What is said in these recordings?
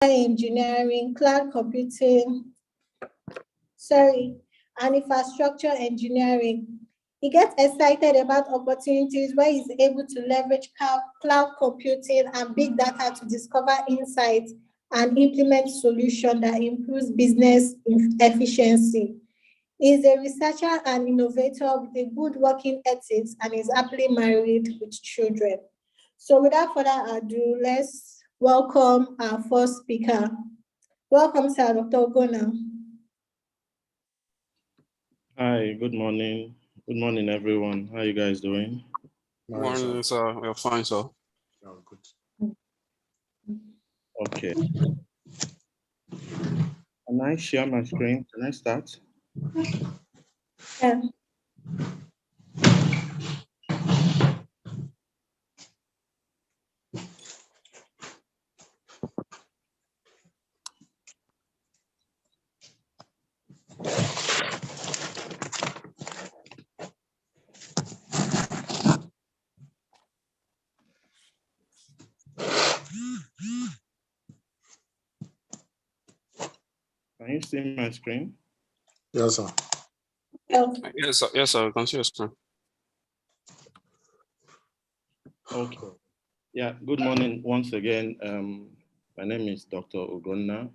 engineering, cloud computing, and infrastructure engineering. He gets excited about opportunities where he's able to leverage cloud computing and big data to discover insights and implement solutions that improves business efficiency. He's a researcher and innovator with a good working ethics and is happily married with children. So without further ado, let's welcome our first speaker. Welcome, Sir Dr. Ogonna. Hi, good morning. Good morning, everyone. How are you guys doing? Good morning, sir. We're fine, sir. Oh, good. Okay. Can I share my screen? Can I start? Yeah. Can you see my screen? Yes, sir. Yes, sir. Yes, sir. I can see your screen. Okay. Yeah, good morning once again. My name is Dr. Ogonna.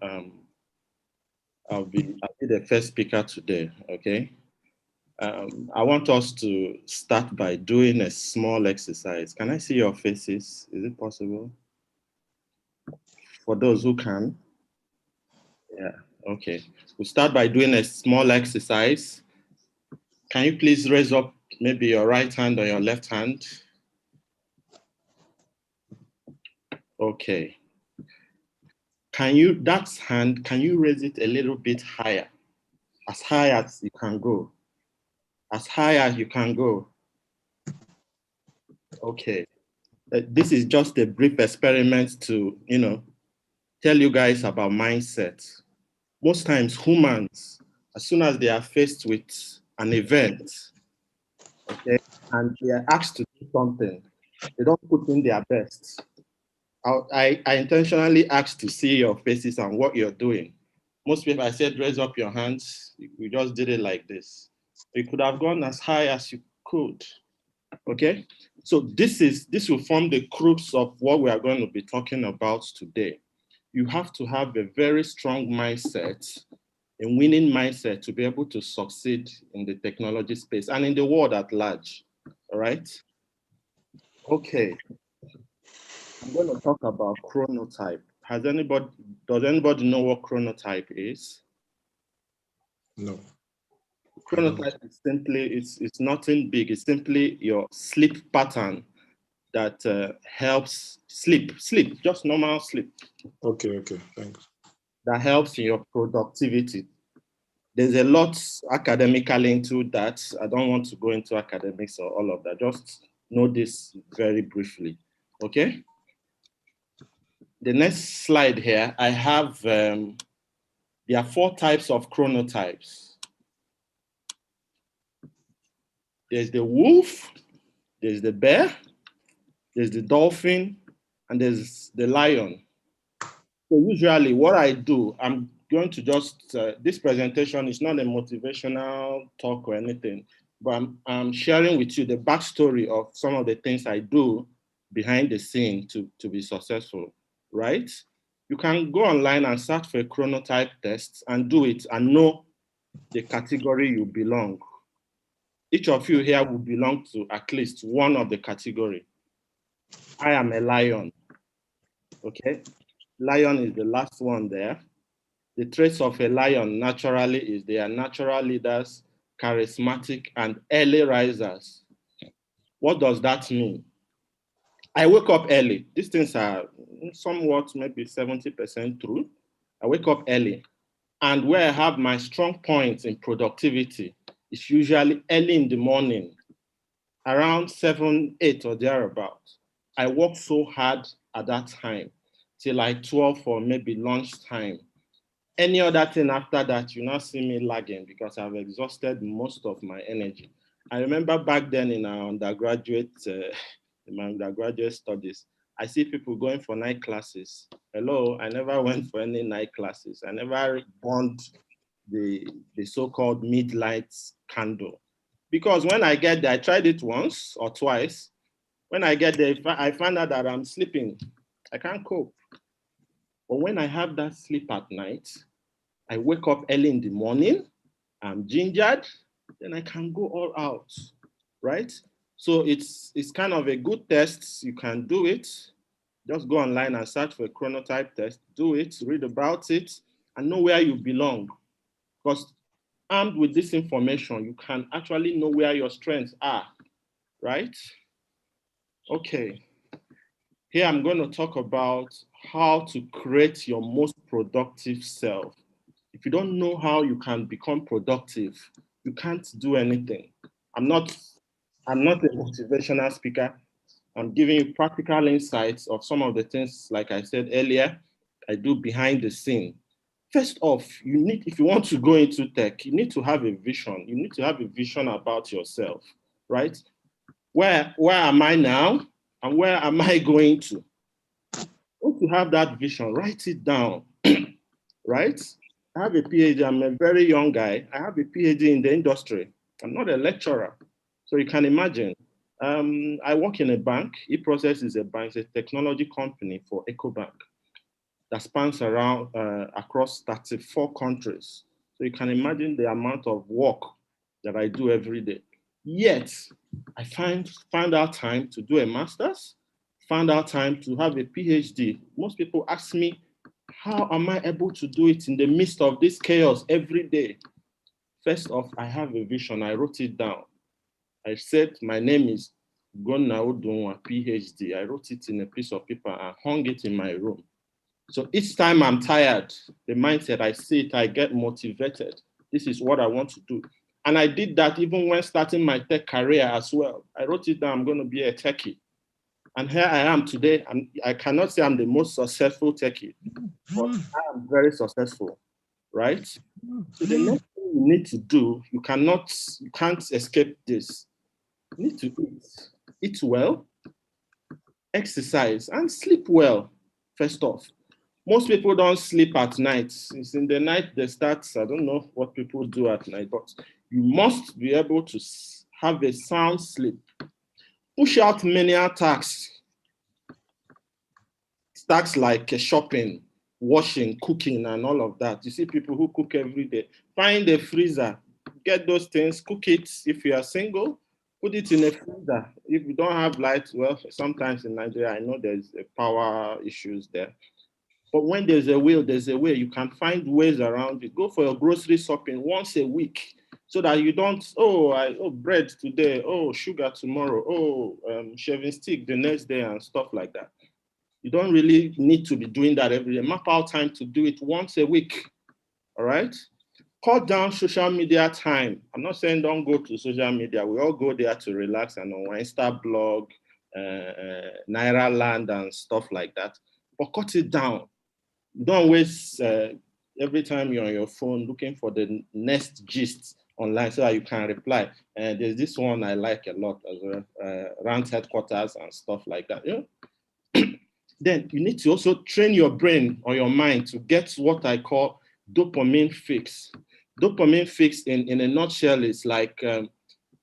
I'll be the first speaker today, okay? I want us to start by doing a small exercise. Can I see your faces? Is it possible? For those who can. Yeah, okay. We'll start by doing a small exercise. Can you please raise up maybe your right hand or your left hand? Okay. Can you raise it a little bit higher? As high as you can go. As high as you can go. Okay. This is just a brief experiment to, tell you guys about mindset. Most times humans, as soon as they are faced with an event, okay, and they are asked to do something, they don't put in their best. I intentionally asked to see your faces and what you're doing. Most people, I said, raise up your hands. You just did it like this. You could have gone as high as you could, okay? So this will form the crux of what we are going to be talking about today. You have to have a very strong mindset, a winning mindset to be able to succeed in the technology space and in the world at large, all right? Okay. I'm going to talk about chronotype. Does anybody know what chronotype is? No. Chronotype is simply, it's nothing big. It's simply your sleep pattern that helps sleep, just normal sleep. Okay, thanks. That helps in your productivity. There's a lot academically into that. I don't want to go into academics or all of that. Just know this very briefly, okay? The next slide here, I have, there are 4 types of chronotypes. There's the wolf, there's the bear, there's the dolphin, and there's the lion. So usually what I do, I'm going to just, this presentation is not a motivational talk or anything, but I'm sharing with you the backstory of some of the things I do behind the scene to be successful, right? You can go online and search for a chronotype test and do it and know the category you belong. Each of you here will belong to at least one of the category. I am a lion, okay? Lion is the last one there. The traits of a lion naturally is they are natural leaders, charismatic, and early risers. What does that mean? I wake up early. These things are somewhat maybe 70% true. I wake up early. And where I have my strong points in productivity is usually early in the morning, around 7, 8 or thereabouts. I work so hard at that time till like 12 or maybe lunchtime. Any other thing after that, you now see me lagging because I've exhausted most of my energy. I remember back then in our undergraduate, in my undergraduate studies, I see people going for night classes. Hello, I never went for any night classes. I never burned the so-called midnight candle. Because when I get there, I tried it once or twice. When I get there, I find out that I'm sleeping. I can't cope. But when I have that sleep at night, I wake up early in the morning, I'm gingered, then I can go all out, right? So it's kind of a good test. You can do it. Just go online and search for a chronotype test, do it, read about it, and know where you belong. Because armed with this information, you can actually know where your strengths are, right? Okay. Here I'm going to talk about how to create your most productive self. If you don't know how you can become productive, you can't do anything. I'm not a motivational speaker. I'm giving you practical insights of some of the things, like I said earlier, I do behind the scene. First off, if you want to go into tech, you need to have a vision. You need to have a vision about yourself, right? Where am I now? And where am I going to? Once you have that vision, write it down, right? I have a PhD. I'm a very young guy. I have a PhD in the industry. I'm not a lecturer. So you can imagine. I work in a bank. eProcess is a bank, it's a technology company for EcoBank that spans around across 34 countries. So you can imagine the amount of work that I do every day. Yet, I found out time to do a master's, found out time to have a PhD. Most people ask me, how am I able to do it in the midst of this chaos every day? First off, I have a vision. I wrote it down. I said, my name is Gonna Odunwa, PhD. I wrote it in a piece of paper and hung it in my room. So each time I'm tired, the mindset, I see it, I get motivated. This is what I want to do. And I did that even when starting my tech career as well. I wrote it down, I'm going to be a techie. And here I am today. I cannot say I'm the most successful techie, but I am very successful, right? So the next thing you need to do, you can't escape this. You need to eat well, exercise, and sleep well, first off. Most people don't sleep at night. It's in the night they start, I don't know what people do at night, but you must be able to have a sound sleep. Push out many tasks. Tasks like shopping, washing, cooking, and all of that. You see people who cook every day. Find a freezer, get those things, cook it. If you are single, put it in a freezer. If you don't have light, well, sometimes in Nigeria, I know there's power issues there. But when there's a will, there's a way. You can find ways around it. Go for your grocery shopping once a week so that you don't, bread today, sugar tomorrow, shaving stick the next day and stuff like that. You don't really need to be doing that every day. Map out time to do it once a week, all right? Cut down social media time. I'm not saying don't go to social media. We all go there to relax and on Insta blog, Naira Land and stuff like that. But cut it down. Don't waste every time you're on your phone looking for the next gist online so that you can reply. And there's this one I like a lot as well, Rant Headquarters and stuff like that. You know? Then you need to also train your brain or your mind to get what I call dopamine fix. Dopamine fix in a nutshell is like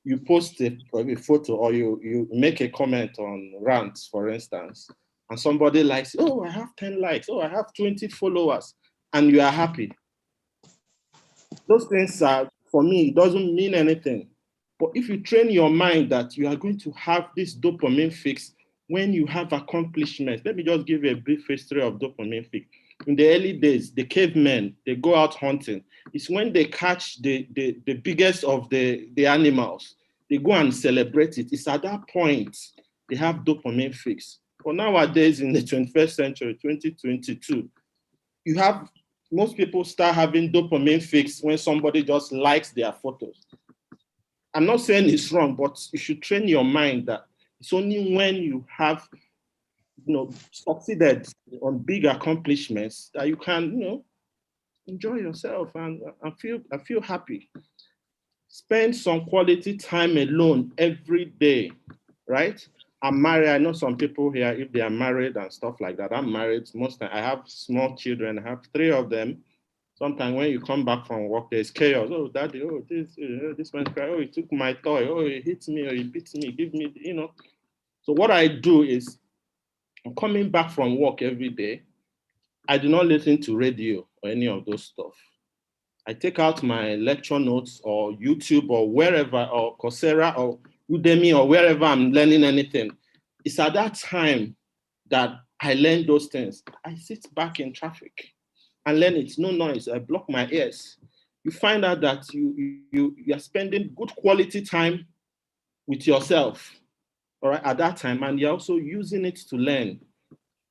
you post a photo or you make a comment on Rant, for instance, and somebody likes, I have 10 likes, I have 20 followers, and you are happy. Those things are, for me, it doesn't mean anything. But if you train your mind that you are going to have this dopamine fix when you have accomplishments, let me just give you a brief history of dopamine fix. In the early days, the cavemen, they go out hunting. It's when they catch the biggest of the animals, they go and celebrate it. It's at that point they have dopamine fix. But nowadays, in the 21st century, 2022, you have most people start having dopamine fix when somebody just likes their photos. I'm not saying it's wrong, but you should train your mind that it's only when you have, succeeded on big accomplishments that you can, enjoy yourself and feel happy. Spend some quality time alone every day, right? I'm married. I know some people here, if they are married and stuff like that. I'm married. Most time I have small children. I have 3 of them. Sometimes when you come back from work, there's chaos. Oh, daddy, oh, this man's crying. Oh, he took my toy. Oh, he hits me or he beats me. Give me, you know. So what I do is, I'm coming back from work every day. I do not listen to radio or any of those stuff. I take out my lecture notes or YouTube or wherever, or Coursera or Udemy or wherever I'm learning anything. It's at that time that I learn those things. I sit back in traffic and learn it. No noise. I block my ears. You find out that you're spending good quality time with yourself, all right, at that time, and you're also using it to learn.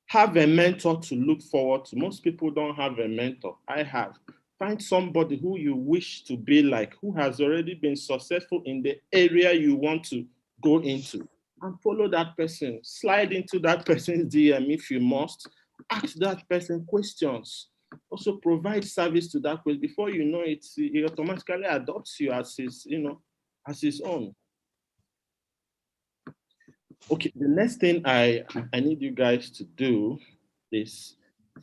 Have a mentor to look forward to. Most people don't have a mentor. I have. Find somebody who you wish to be like, who has already been successful in the area you want to go into, and follow that person. Slide into that person's DM if you must. Ask that person questions. Also provide service to that person. Before you know it, he automatically adopts you as his, as his own. Okay, the next thing I need you guys to do is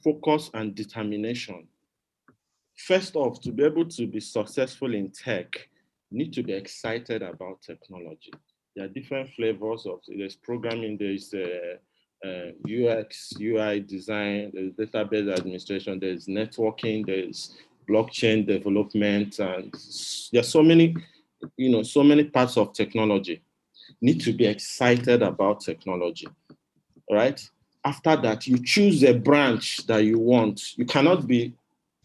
focus and determination. First off, to be able to be successful in tech, you need to be excited about technology. There are different flavors of it. There's programming, there's UX, UI design, there's database administration, there's networking, there's blockchain development, and there's so many, so many parts of technology. Need to be excited about technology, all right? After that, you choose a branch that you want. You cannot be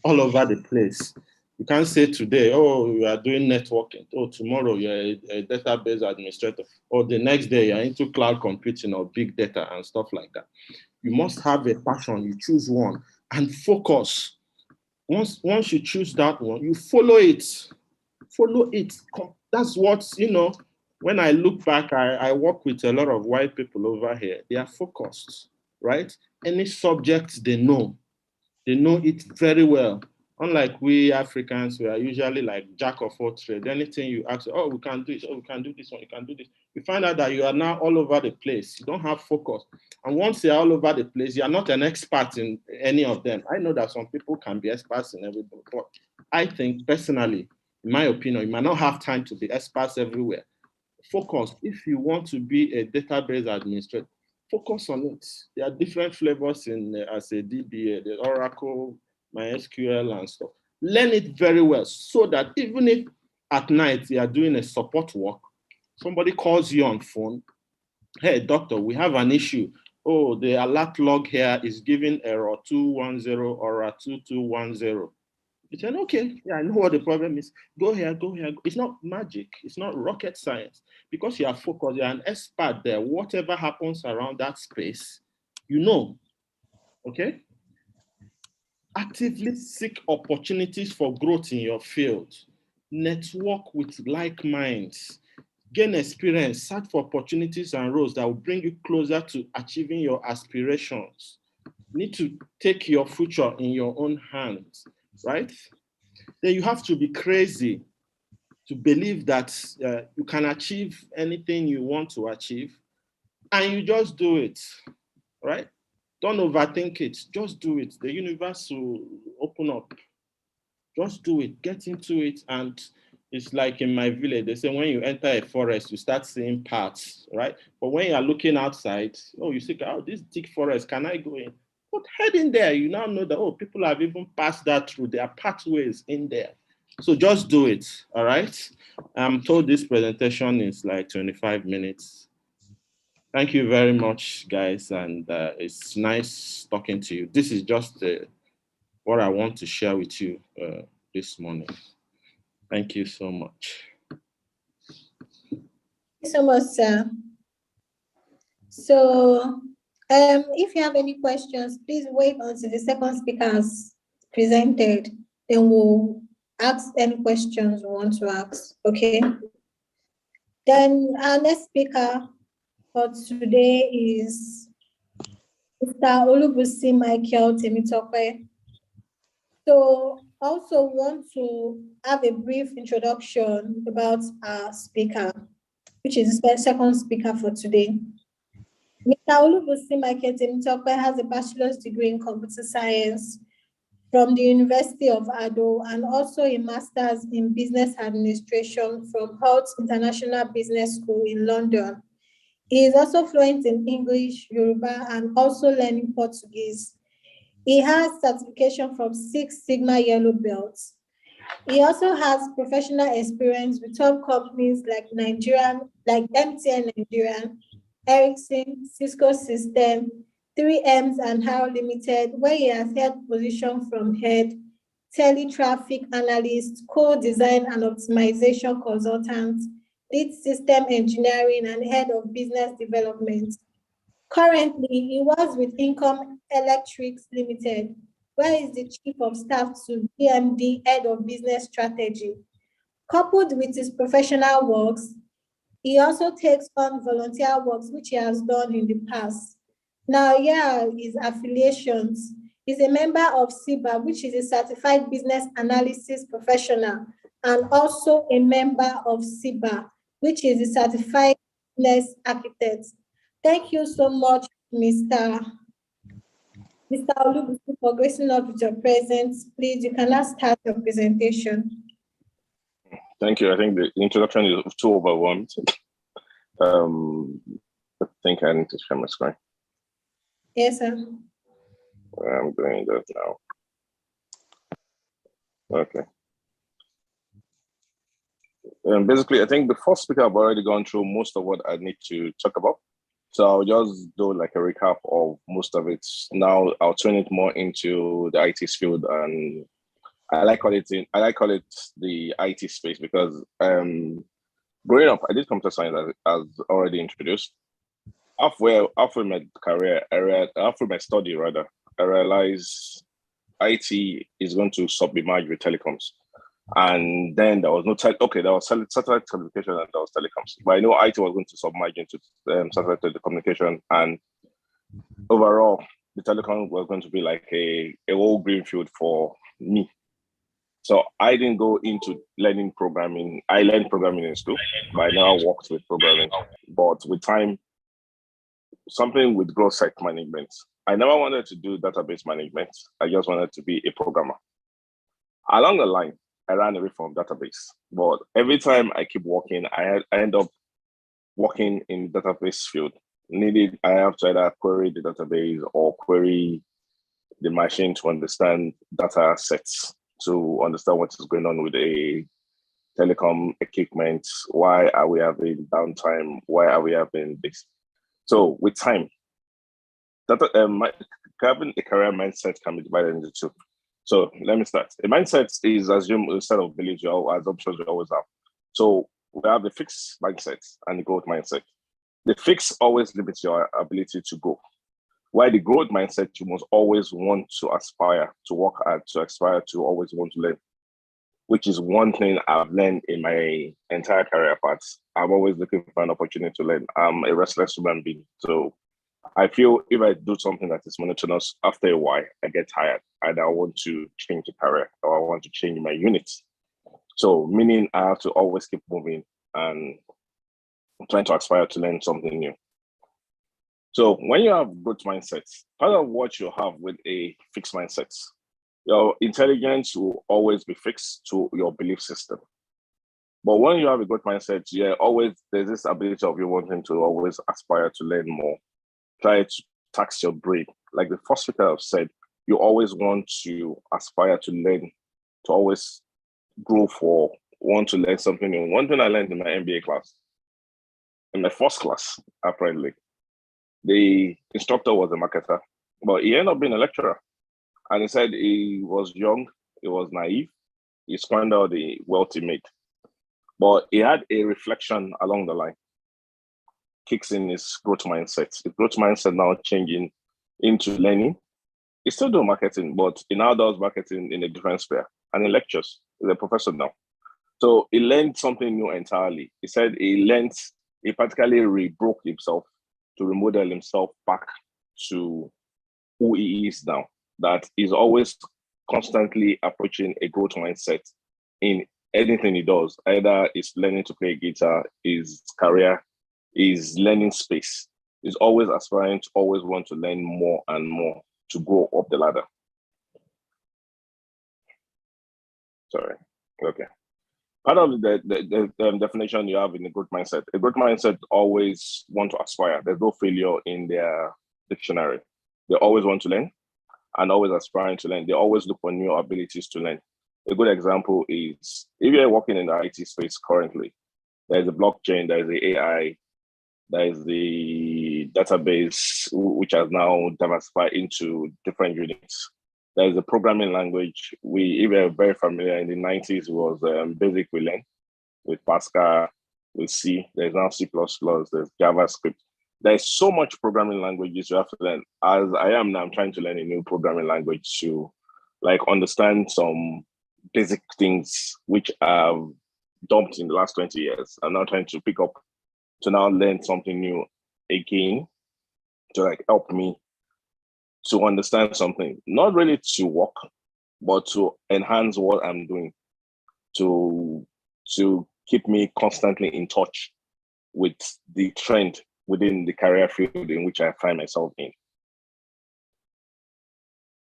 all over the place. You can't say today, oh, you are doing networking. Oh, tomorrow you're a database administrator. Or the next day you're into cloud computing or big data and stuff like that. You must have a passion. You choose one and focus. Once you choose that one, you follow it. Follow it. That's what, when I look back, I work with a lot of white people over here. They are focused, right? Any subject they know it very well. Unlike we Africans, we are usually like jack of all trades. Anything you ask, oh, we can do this, oh, we can do this one, you can do this. You find out that you are now all over the place. You don't have focus. And once you're all over the place, you are not an expert in any of them. I know that some people can be experts in everything, but I think personally, in my opinion, you might not have time to be experts everywhere. Focus. If you want to be a database administrator, focus on it. There are different flavors in as a DBA, the Oracle, MySQL and stuff. Learn it very well so that even if at night you are doing a support work, somebody calls you on phone, hey, doctor, we have an issue. Oh, the alert log here is giving error 210 or 2210. You said, okay, yeah, I know what the problem is. Go here, go here. It's not magic. It's not rocket science. Because you are focused, you're an expert there. Whatever happens around that space, you know, okay? Actively seek opportunities for growth in your field. Network with like minds. Gain experience. Search for opportunities and roles that will bring you closer to achieving your aspirations. You need to take your future in your own hands, right? Then you have to be crazy to believe that you can achieve anything you want to achieve, and you just do it, right? Don't overthink it. Just do it. The universe will open up. Just do it. Get into it. And it's like in my village, they say when you enter a forest, you start seeing paths, right? But when you are looking outside, oh, you see, oh, this thick forest, can I go in? But head in there, you now know that, oh, people have even passed that through. There are pathways in there. So just do it, all right? I'm told this presentation is like 25 minutes. Thank you very much, guys, and it's nice talking to you. This is just what I want to share with you this morning. Thank you so much. Thank you so much, sir. So if you have any questions, please wait until the second speaker has presented, then we'll ask any questions we want to ask, okay? Then our next speaker for today is Mr. Olubusi Michael Temitope. So also want to have a brief introduction about our speaker, which is the second speaker for today. Mr. Olubusi Makete has a bachelor's degree in computer science from the University of Ado and also a master's in business administration from Holt International Business School in London. He is also fluent in English, Yoruba, and also learning Portuguese. He has certification from Six Sigma Yellow Belts. He also has professional experience with top companies like MTN Nigerian, Ericsson, Cisco System, 3Ms and Harrow Limited, where he has held position from head, teletraffic analyst, co-design and optimization consultant, lead system engineering, and head of business development. Currently, he was with Income Electrics Limited, where he is the chief of staff to DMD, head of business strategy. Coupled with his professional works, he also takes on volunteer works, which he has done in the past. Now, here are his affiliations. He's a member of CIBA, which is a certified business analysis professional, and also a member of CIBA, which is a certified business architect. Thank you so much, Mr. Olubusi, for gracing us with your presence. Please, you can now start your presentation. Thank you. I think the introduction is too overwhelmed. I think I need to share my screen. Yes, sir. I'm doing that now. Okay. Basically, I think the first speaker I've already gone through most of what I need to talk about. So I'll just do like a recap of most of it. Now I'll turn it more into the IT field, and I like call it the IT space because growing up, I did computer science as already introduced. Halfway my career, after my study rather, I realized IT is going to sub-merge with telecoms. And then there was no there was satellite communication and there was telecoms. But I know IT was going to submerge into satellite telecommunication, and overall, the telecom was going to be like a whole greenfield for me. So I didn't go into learning programming. I learned programming in school, but I now worked with programming. But with time, something with growth site management. I never wanted to do database management. I just wanted to be a programmer. Along the line, I ran away from database, but every time I keep working, I end up working in the database field. I have to either query the database or query the machine to understand data sets, to understand what is going on with a telecom equipment. Why are we having downtime? Why are we having this? So with time, having a career mindset can be divided into two. So let me start. A mindset is assume a set of beliefs or assumptions you always have. So we have the fixed mindset and the growth mindset. The fixed always limits your ability to grow. While the growth mindset, you must always want to aspire, to work hard, to aspire, to always want to learn, which is one thing I've learned in my entire career path. I'm always looking for an opportunity to learn. I'm a restless human being. So I feel if I do something that is monotonous, after a while, I get tired and I want to change the career or I want to change my unit. So meaning I have to always keep moving and trying to aspire to learn something new. So when you have growth mindsets, part of what you have with a fixed mindset, your intelligence will always be fixed to your belief system. But when you have a growth mindset, there's this ability of you wanting to always aspire to learn more. Try to tax your brain. Like the first speaker have said, you always want to aspire to learn, to always want to learn something new. One thing I learned in my MBA class, in my first class, apparently, the instructor was a marketer, but he ended up being a lecturer. And he said he was young, he was naive, he squandered the wealth he made. But he had a reflection along the line. Kicks in his growth mindset. His growth mindset now changing into learning. He still does marketing, but he now does marketing in a different sphere. And in lectures, he's a professor now. So he learned something new entirely. He said he practically rebroke himself to remodel himself back to who he is now. That he's always constantly approaching a growth mindset in anything he does. Either he's learning to play guitar, his career, his learning space. is always aspiring to always want to learn more and more to go up the ladder. Sorry. Okay. Part of the definition you have in a growth mindset always want to aspire. There's no failure in their dictionary. They always want to learn and always aspiring to learn. They always look for new abilities to learn. A good example is if you're working in the IT space currently, there's a blockchain, there's the AI, there's the database, which has now diversified into different units. There's a programming language. If you're very familiar, in the 90s was Basic we learned with Pascal, with C. There's now C++, there's JavaScript. There's so much programming languages you have to learn. As I am now, I'm trying to learn a new programming language to understand some basic things which I've dumped in the last 20 years. I'm now trying to pick up to now learn something new again to help me to understand something, not really to work, but to enhance what I'm doing, to keep me constantly in touch with the trend within the career field in which I find myself in.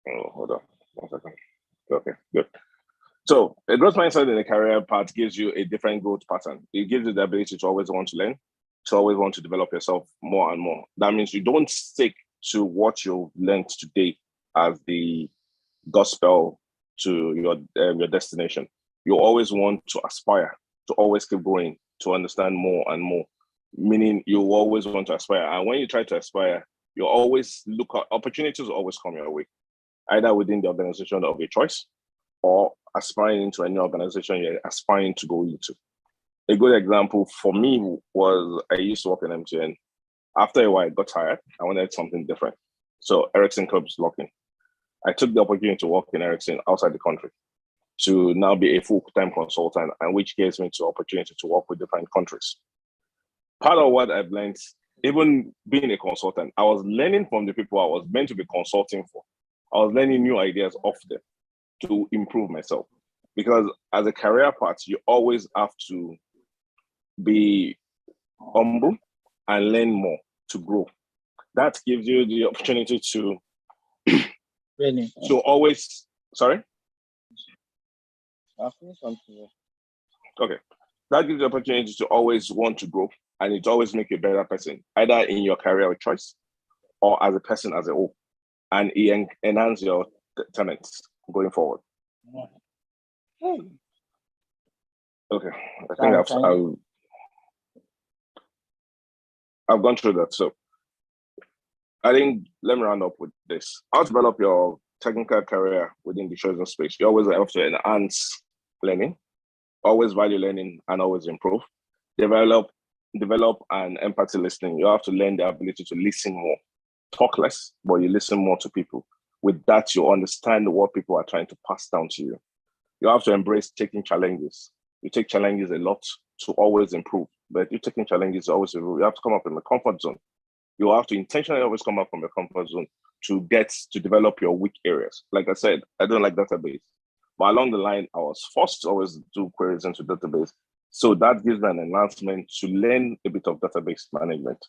Oh, hold on 1 second. Okay, good. So a growth mindset in the career part gives you a different growth pattern. It gives you the ability to always want to learn, to always want to develop yourself more and more. That means you don't stick to what you've learned today as the gospel to your destination. You always want to aspire, to always keep growing, to understand more and more, meaning you always want to aspire. And when you try to aspire, you always look at opportunities will always come your way, either within the organization of your choice or aspiring into any organization you're aspiring to go into. A good example for me was I used to work in MTN. After a while, I got tired. I wanted something different. So Ericsson kept looking. I took the opportunity to work in Ericsson outside the country to now be a full-time consultant, and which gives me the opportunity to work with different countries. Part of what I've learned, even being a consultant, I was learning from the people I was meant to be consulting for. I was learning new ideas off them to improve myself. Because as a career path, you always have to be humble and learn more to grow. That gives you the opportunity to always, sorry? Okay. That gives you the opportunity to always want to grow, and it always make you a better person, either in your career of choice or as a person as a whole. And it enhance your talents going forward. Okay, I think I've gone through that. So I think let me round up with this. How to develop your technical career within the chosen space. You always have to enhance learning, always value learning, and always improve. Develop an empathy listening. You have to learn the ability to listen more. Talk less, but you listen more to people. With that, you understand what people are trying to pass down to you. You have to embrace taking challenges. You take challenges a lot to always improve. But you taking challenges always improve. You have to come up in the comfort zone. You have to intentionally always come up from your comfort zone to develop your weak areas. Like I said, I don't like database. But along the line, I was forced to always do queries into database. So that gives me an enhancement to learn a bit of database management.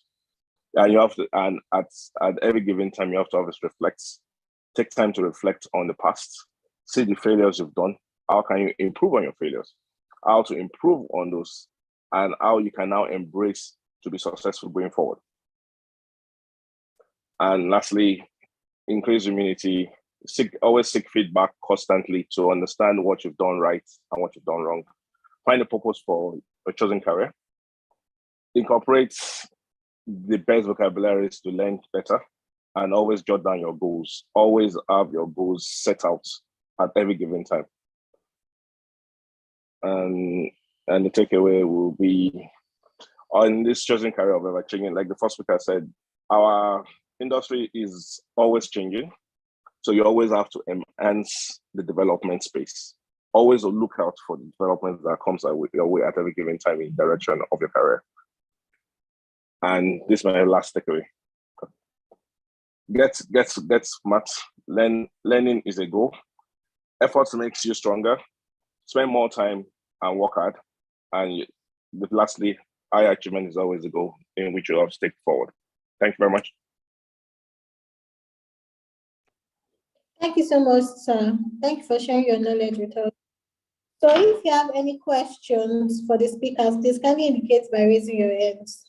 And you have to, and at every given time, you have to always reflect. Take time to reflect on the past, see the failures you've done. How can you improve on your failures? How to improve on those, and how you can now embrace to be successful going forward. And lastly, increase humility. Always seek feedback constantly to understand what you've done right and what you've done wrong. Find a purpose for a chosen career. Incorporate the best vocabularies to learn better, and always jot down your goals. Always have your goals set out at every given time. And the takeaway will be on this chosen career of ever changing. Like the first speaker said, our industry is always changing. So you always have to enhance the development space. Always look out for the development that comes your way at every given time in the direction of your career. And this is my last takeaway. Get smart. Learning is a goal. Effort makes you stronger. Spend more time and work hard. And lastly, high achievement is always a goal in which you have to take forward. Thank you very much. Thank you so much, sir. Thank you for sharing your knowledge with us. So if you have any questions for the speakers, please kindly indicate by raising your hands.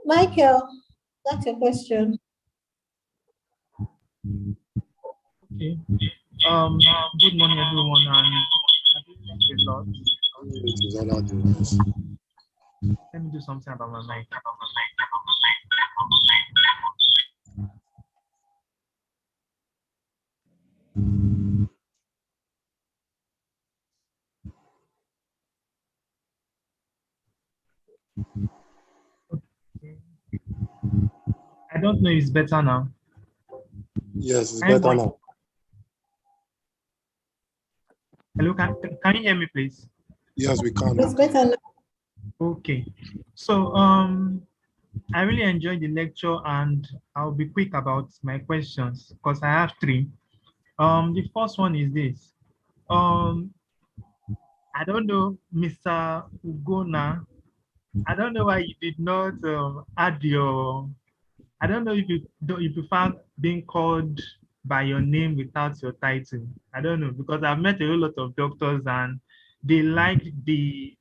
Michael, that's your question. Okay. Good morning, everyone, and I think a lot. It is all out there. Let me do something about my mic. Okay. I don't know if it's better now. Yes, it's Hi, better now. Hello, can you hear me, please? Yes, we can. It's better now. Okay. So I really enjoyed the lecture, and I'll be quick about my questions because I have three. The first one is this. I don't know, Mr. Ugona. I don't know why you did not add your. I don't know if you prefer being called by your name without your title. I don't know, because I've met a whole lot of doctors and they like the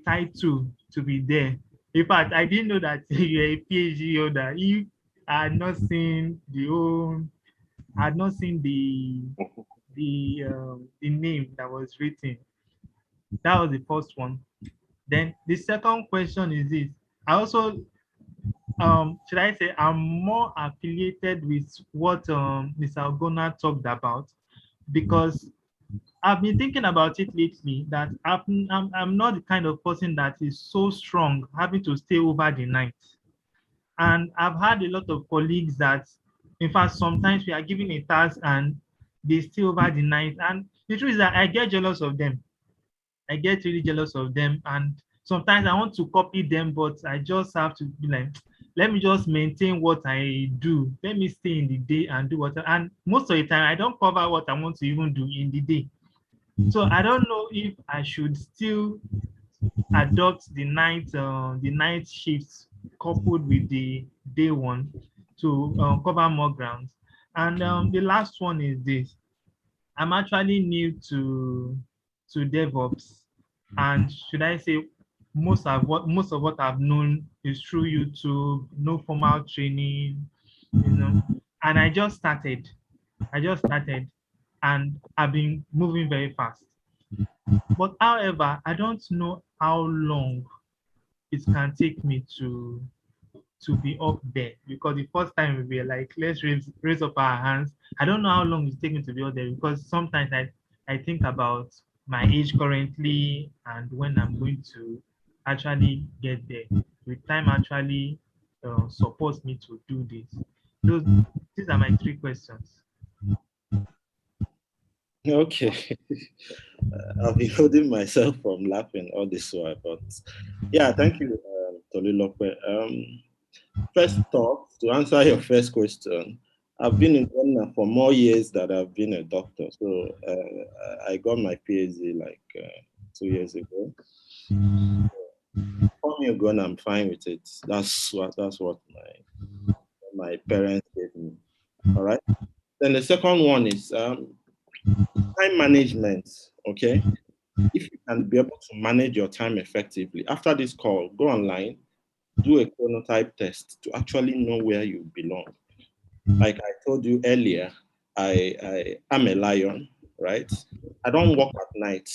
title to be there. In fact, I didn't know that you're a PhD holder. If I had not seen I had not seen the name that was written. That was the first one. Then the second question is this. I also should I say I'm more affiliated with what Mr. Ogona talked about, because I've been thinking about it lately that I'm not the kind of person that is so strong having to stay over the night. And I've had a lot of colleagues that, in fact, sometimes we are given a task and they stay over the night. And the truth is that I get jealous of them. I get really jealous of them. And sometimes I want to copy them, but I just have to be like, let me just maintain what I do. Let me stay in the day and do what. And most of the time, I don't cover what I want to even do in the day. So I don't know if I should still adopt the night shifts coupled with the day one to cover more grounds. And the last one is this. I'm actually new to DevOps, and should I say most of what I've known is through YouTube, no formal training, and I just started, and I've been moving very fast. But however, I don't know how long it can take me to be up there, because the first time we were like, let's raise up our hands. I don't know how long it's taking to be up there, because sometimes I think about my age currently and when I'm going to actually get there. With time actually supports me to do this. These are my three questions. Okay. I'll be holding myself from laughing all this while, but yeah, thank you, Tolulope. First off, to answer your first question, I've been in Ghana for more years than I've been a doctor. So I got my PhD like 2 years ago. For me, Ghana, I'm fine with it. That's what my parents gave me. All right. Then the second one is time management. Okay. If you can be able to manage your time effectively, after this call, go online, do a chronotype test to actually know where you belong. Like I told you earlier, I am a lion, right? I don't work at night.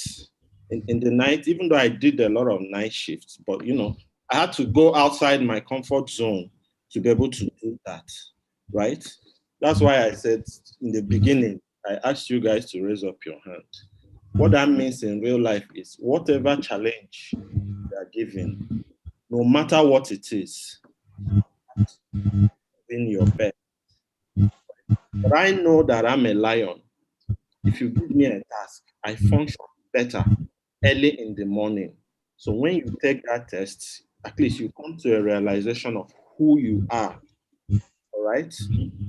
In the night, even though I did a lot of night shifts, but I had to go outside my comfort zone to be able to do that, right? That's why I said in the beginning, I asked you guys to raise up your hand. What that means in real life is whatever challenge you are given, no matter what it is, in your bed. But I know that I'm a lion. If you give me a task, I function better early in the morning. So when you take that test, at least you come to a realization of who you are. All right.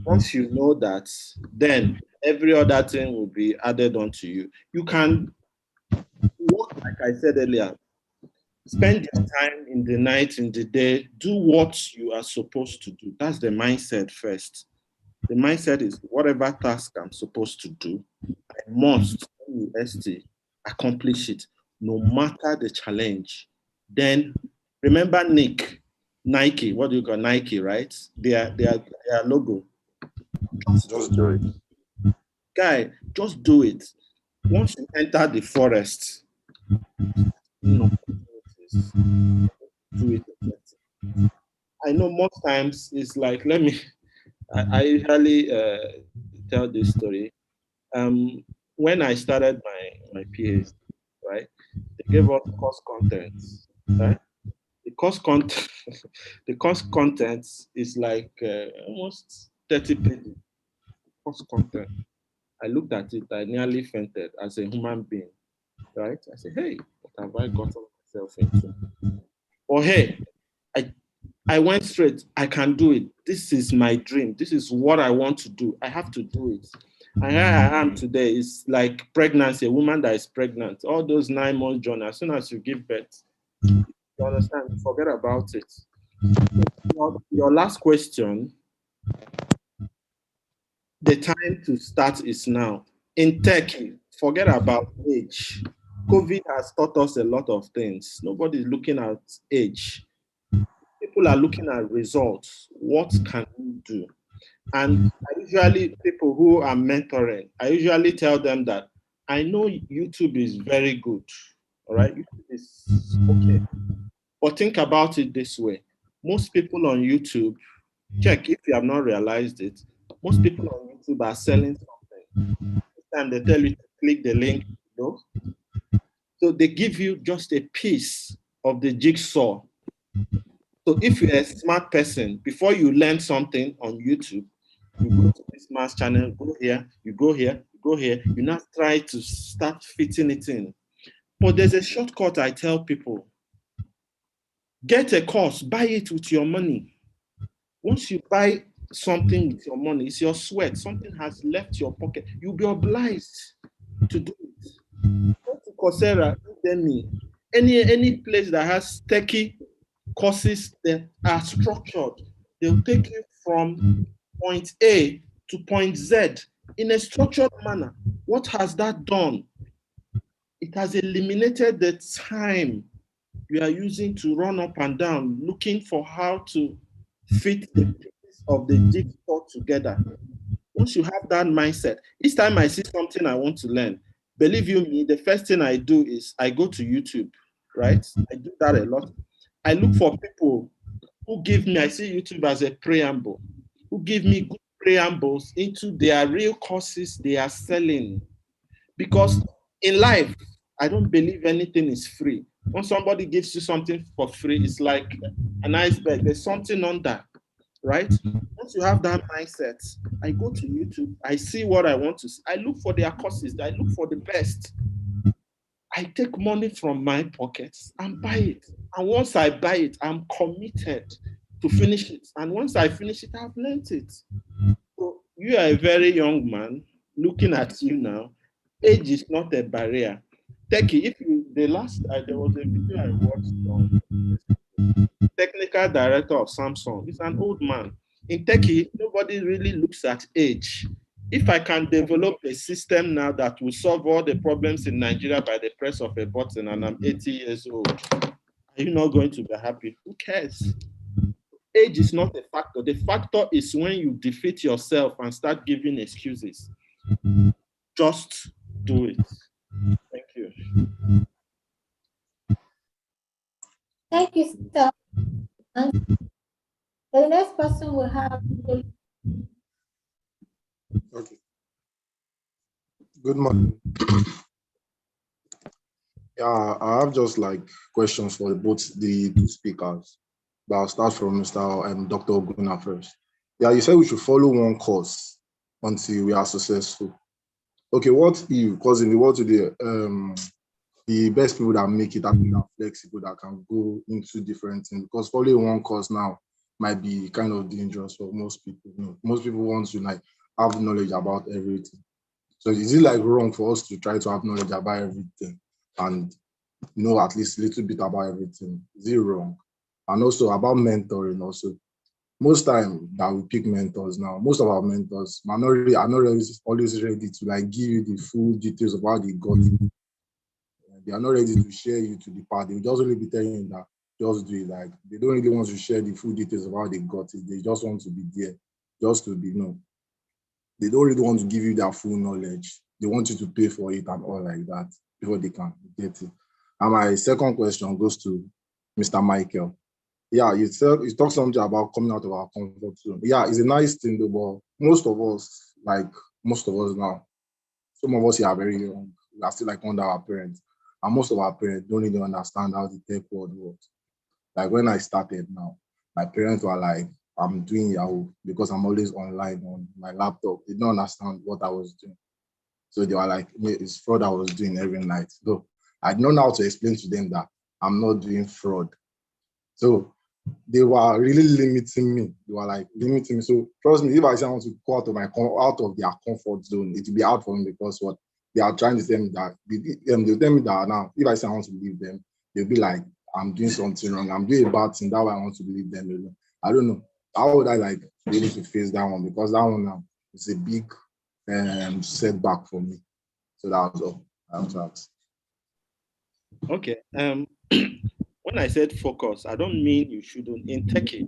Once you know that, then every other thing will be added onto you. You can like I said earlier, spend your time in the night, in the day, do what you are supposed to do. That's the mindset first. The mindset is whatever task I'm supposed to do, I must, accomplish it, no matter the challenge. Then remember Nike, what do you call Nike, right? Their logo. Just do it. Guy, just do it. Once you enter the forest, do it. I know most times it's like, I usually tell this story. When I started my PhD, right, they gave us course contents, right? The course content, the course contents is like almost 30 pages. Course content. I looked at it, I nearly fainted as a human being, right? I said, hey, what have I gotten myself into? Or hey, I went straight. I can do it. This is my dream. This is what I want to do. I have to do it. And here I am today. It's like pregnancy, a woman that is pregnant. All those 9 months journey, as soon as you give birth, you understand, forget about it. Your last question, the time to start is now. In tech, forget about age. COVID has taught us a lot of things. Nobody's looking at age. People are looking at results. What can we do? And I usually, people who are mentoring, I usually tell them that I know YouTube is very good, all right? YouTube is okay. But think about it this way. Most people on YouTube, check if you have not realized it, most people on YouTube are selling something. This time they tell you to click the link, So they give you just a piece of the jigsaw. So if you're a smart person, before you learn something on YouTube, you go to this mass channel, go here, you go here, you go here, you now try to start fitting it in. But there's a shortcut I tell people. Get a course, buy it with your money. Once you buy something with your money, it's your sweat, something has left your pocket, you'll be obliged to do it. Go to Coursera, Udemy, any place that has techie courses that are structured. They'll take you from point A to point Z in a structured manner. What has that done? It has eliminated the time you are using to run up and down, looking for how to fit the pieces of the jigsaw together. Once you have that mindset, each time I see something I want to learn, believe you me, the first thing I do is I go to YouTube, right? I do that a lot. I look for people who give me, I see YouTube as a preamble, who give me good preambles into their real courses they are selling. Because in life, I don't believe anything is free. When somebody gives you something for free, it's like an iceberg. There's something under, right? Once you have that mindset, I go to YouTube, I see what I want to see. I look for their courses, I look for the best. I take money from my pockets and buy it. And once I buy it, I'm committed to finish it. And once I finish it, I've learned it. So you are a very young man. Looking at you now, age is not a barrier. Techie, there was a video I watched on technical director of Samsung. He's an old man. In Techie, nobody really looks at age. If I can develop a system now that will solve all the problems in Nigeria by the press of a button and I'm 80 years old, are you not going to be happy? Who cares? Age is not a factor. The factor is when you defeat yourself and start giving excuses. Just do it. Thank you. Thank you, sir. And the next person will have. Okay. Good morning. Yeah, I have just like questions for both the two speakers. But I'll start from Mr. Dr. Oguna first. Yeah, you said we should follow one course until we are successful. Okay, what if, because in the world today, the best people that make it are flexible, that can go into different things, because following one course now might be kind of dangerous for most people. You know, most people want to like have knowledge about everything. So is it like wrong for us to try to have knowledge about everything and know at least a little bit about everything. Is it wrong? And also about mentoring also. Most time that we pick mentors now, most of our mentors are not really always ready to like give you the full details of how they got it. They are not ready to share you to the part. They will just only be telling you that just do it. Like they don't really want to share the full details of how they got it. They just want to be there, just to be, they don't really want to give you that full knowledge. They want you to pay for it and all like that before they can get it. And my second question goes to Mr. Michael. Yeah, you talked something about coming out of our comfort zone. Yeah, it's a nice thing, though, but most of us now, some of us here are very young. We are still like under our parents. And most of our parents don't really understand how the tech world works. Like when I started now, my parents were like, I'm doing Yahoo because I'm always online on my laptop. They don't understand what I was doing. So they were like, it's fraud I was doing every night. So I don't know how to explain to them that I'm not doing fraud. So they were really limiting me. They were like limiting me. So trust me, if I say I want to go out of their comfort zone, it will be hard for me because what they are trying to tell me that they'll tell me that now, if I say I want to leave them, they'll be like, I'm doing something wrong. I'm doing a bad thing. That's why I want to leave them alone. I don't know. How would I like be able to face that one? Because that one now is a big setback for me. So that was all I want to ask. Okay. When I said focus, I don't mean you shouldn't. In techie,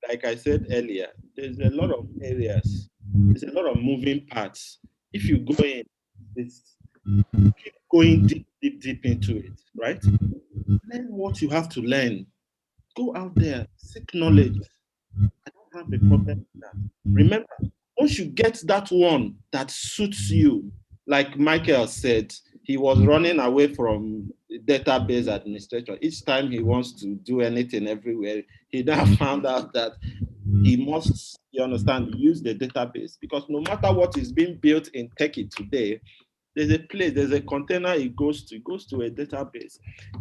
like I said earlier, there's a lot of areas, there's a lot of moving parts. If you go in, keep going deep into it, right? Learn what you have to learn. Go out there, seek knowledge. I don't have a problem with that. Remember, once you get that one that suits you, like Michael said, he was running away from database administration. Each time he wants to do anything everywhere, he now found out that he must, you understand, use the database, because no matter what is being built in Techie today, there's a place, there's a container it goes to a database.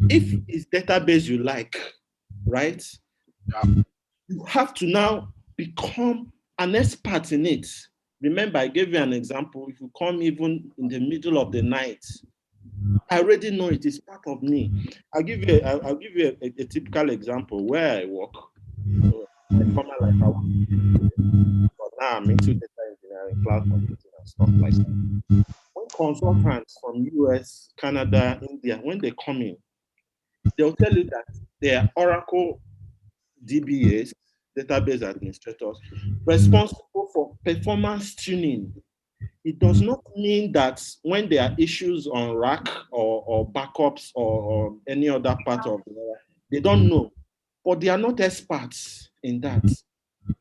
If it's database you like, right? You have to now become an expert in it. Remember, I gave you an example. If you come even in the middle of the night, I already know it is part of me. I'll give you a typical example where I work. My former life, I work, but now I'm into data engineering, cloud computing, and stuff like that. When consultants from US, Canada, India, when they come in, they'll tell you that they are Oracle DBAs, database administrators, responsible for performance tuning. It does not mean that when there are issues on rack or backups or any other part of the, they don't know, but they are not experts in that.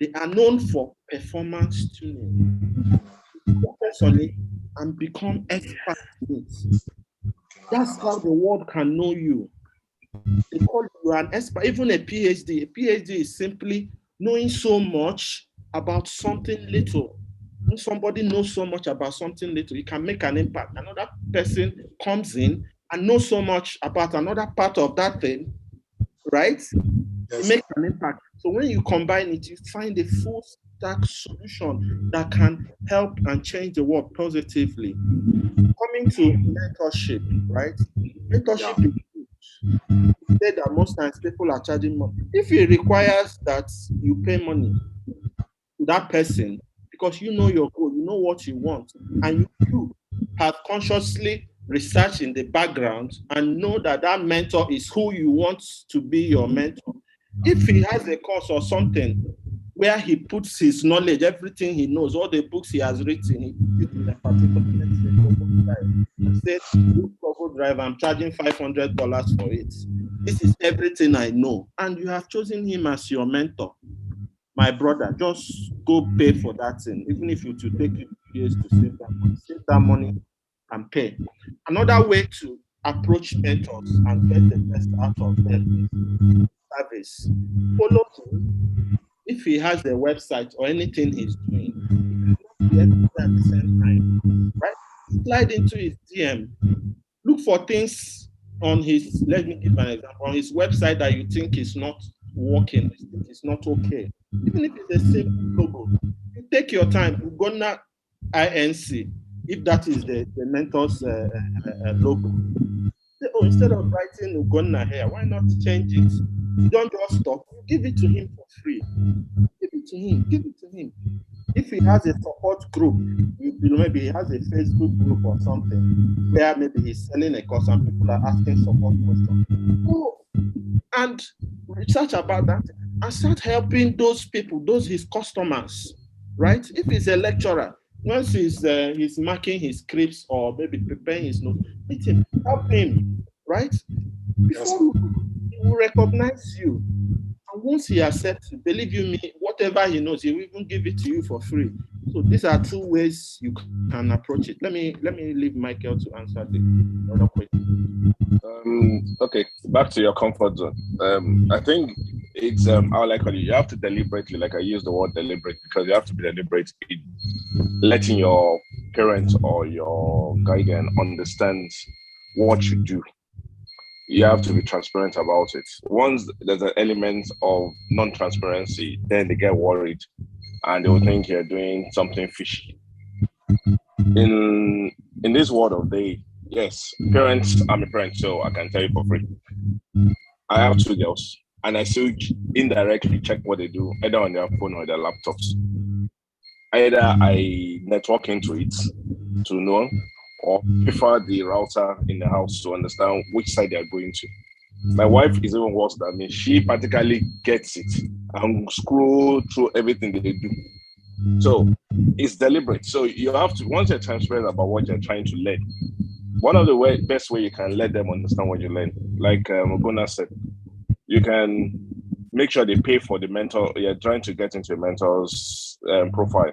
They are known for performance tuning. Focus on it and become expert in it. That's how the world can know you. They call you an expert, even a PhD. A PhD is simply knowing so much about something little. When somebody knows so much about something little, it can make an impact. Another person comes in and knows so much about another part of that thing, right? It makes an impact. So when you combine it, you find a full stack solution that can help and change the world positively. Coming to mentorship, right? Mentorship is good. Say that most times people are charging money. If it requires that you pay money to that person because you know your goal, you know what you want, and you have consciously researched in the background and know that that mentor is who you want to be your mentor. If he has a course or something where he puts his knowledge, everything he knows, all the books he has written, he puts it in a particular, let's say, Google Drive. And said, Google Drive, I'm charging $500 for it. This is everything I know. And you have chosen him as your mentor. My brother, just go pay for that thing. Even if it will take you years to save that money and pay. Another way to approach mentors and get the best out of them is service. Follow him. If he has a website or anything he's doing, you can do at the same time, right? Slide into his DM. Look for things on his, let me give an example, on his website that you think is not working, it's not okay. Even if it's a simple logo, you take your time, you go now INC, if that is the mentor's logo. Say, oh, instead of writing Ugonna here, why not change it? You don't just stop. Give it to him for free. Give it to him. Give it to him. If he has a support group, maybe he has a Facebook group or something where maybe he's selling a course and people are asking support questions. Go and research about that and start helping those people, those his customers, right? If he's a lecturer, once he's marking his scripts or maybe preparing his notes, meet him, help him, right? Before he will recognize you. And once he accepts, believe you me, whatever he knows, he will even give it to you for free. So these are two ways you can approach it. Let me leave Michael to answer the other question. Okay, back to your comfort zone. I think it's how like you have to deliberately, like I use the word deliberate because you have to be deliberate in letting your parents or your guardian understand what you do. You have to be transparent about it. Once there's an element of non-transparency, then they get worried and they will think you're doing something fishy. In this world of day, yes, parents, I'm a parent, so I can tell you for free. I have two girls, and I still indirectly check what they do, either on their phone or their laptops. Either I network into it to know, or prefer the router in the house to understand which side they are going to. My wife is even worse than me. She practically gets it and scroll through everything they do. So it's deliberate. So you have to, once you're transparent about what you're trying to learn, one of the best way you can let them understand what you learn, like Oguna said, you can make sure they pay for the mentor. You're trying to get into a mentor's profile.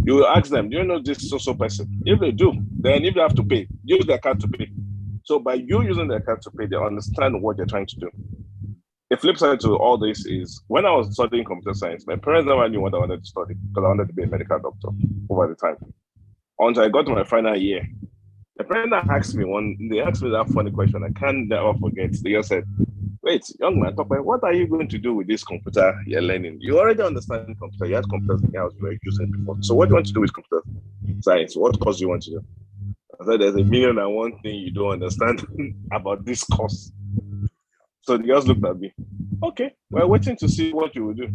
You will ask them, do you know this so person? If they do, then if they have to pay, use their card to pay. So by you using their card to pay, they understand what you're trying to do. The flip side to all this is when I was studying computer science, my parents never knew what I wanted to study because I wanted to be a medical doctor over the time. Until I got to my final year, the parent asked me that funny question. I can't never forget. They just said, wait, young man, what are you going to do with this computer you're learning? You already understand computer. You had computers in the house you were using before. So what do you want to do with computer science? What course do you want to do? I said, there's 1,000,001 thing you don't understand about this course. So the girls looked at me. Okay, we're waiting to see what you will do.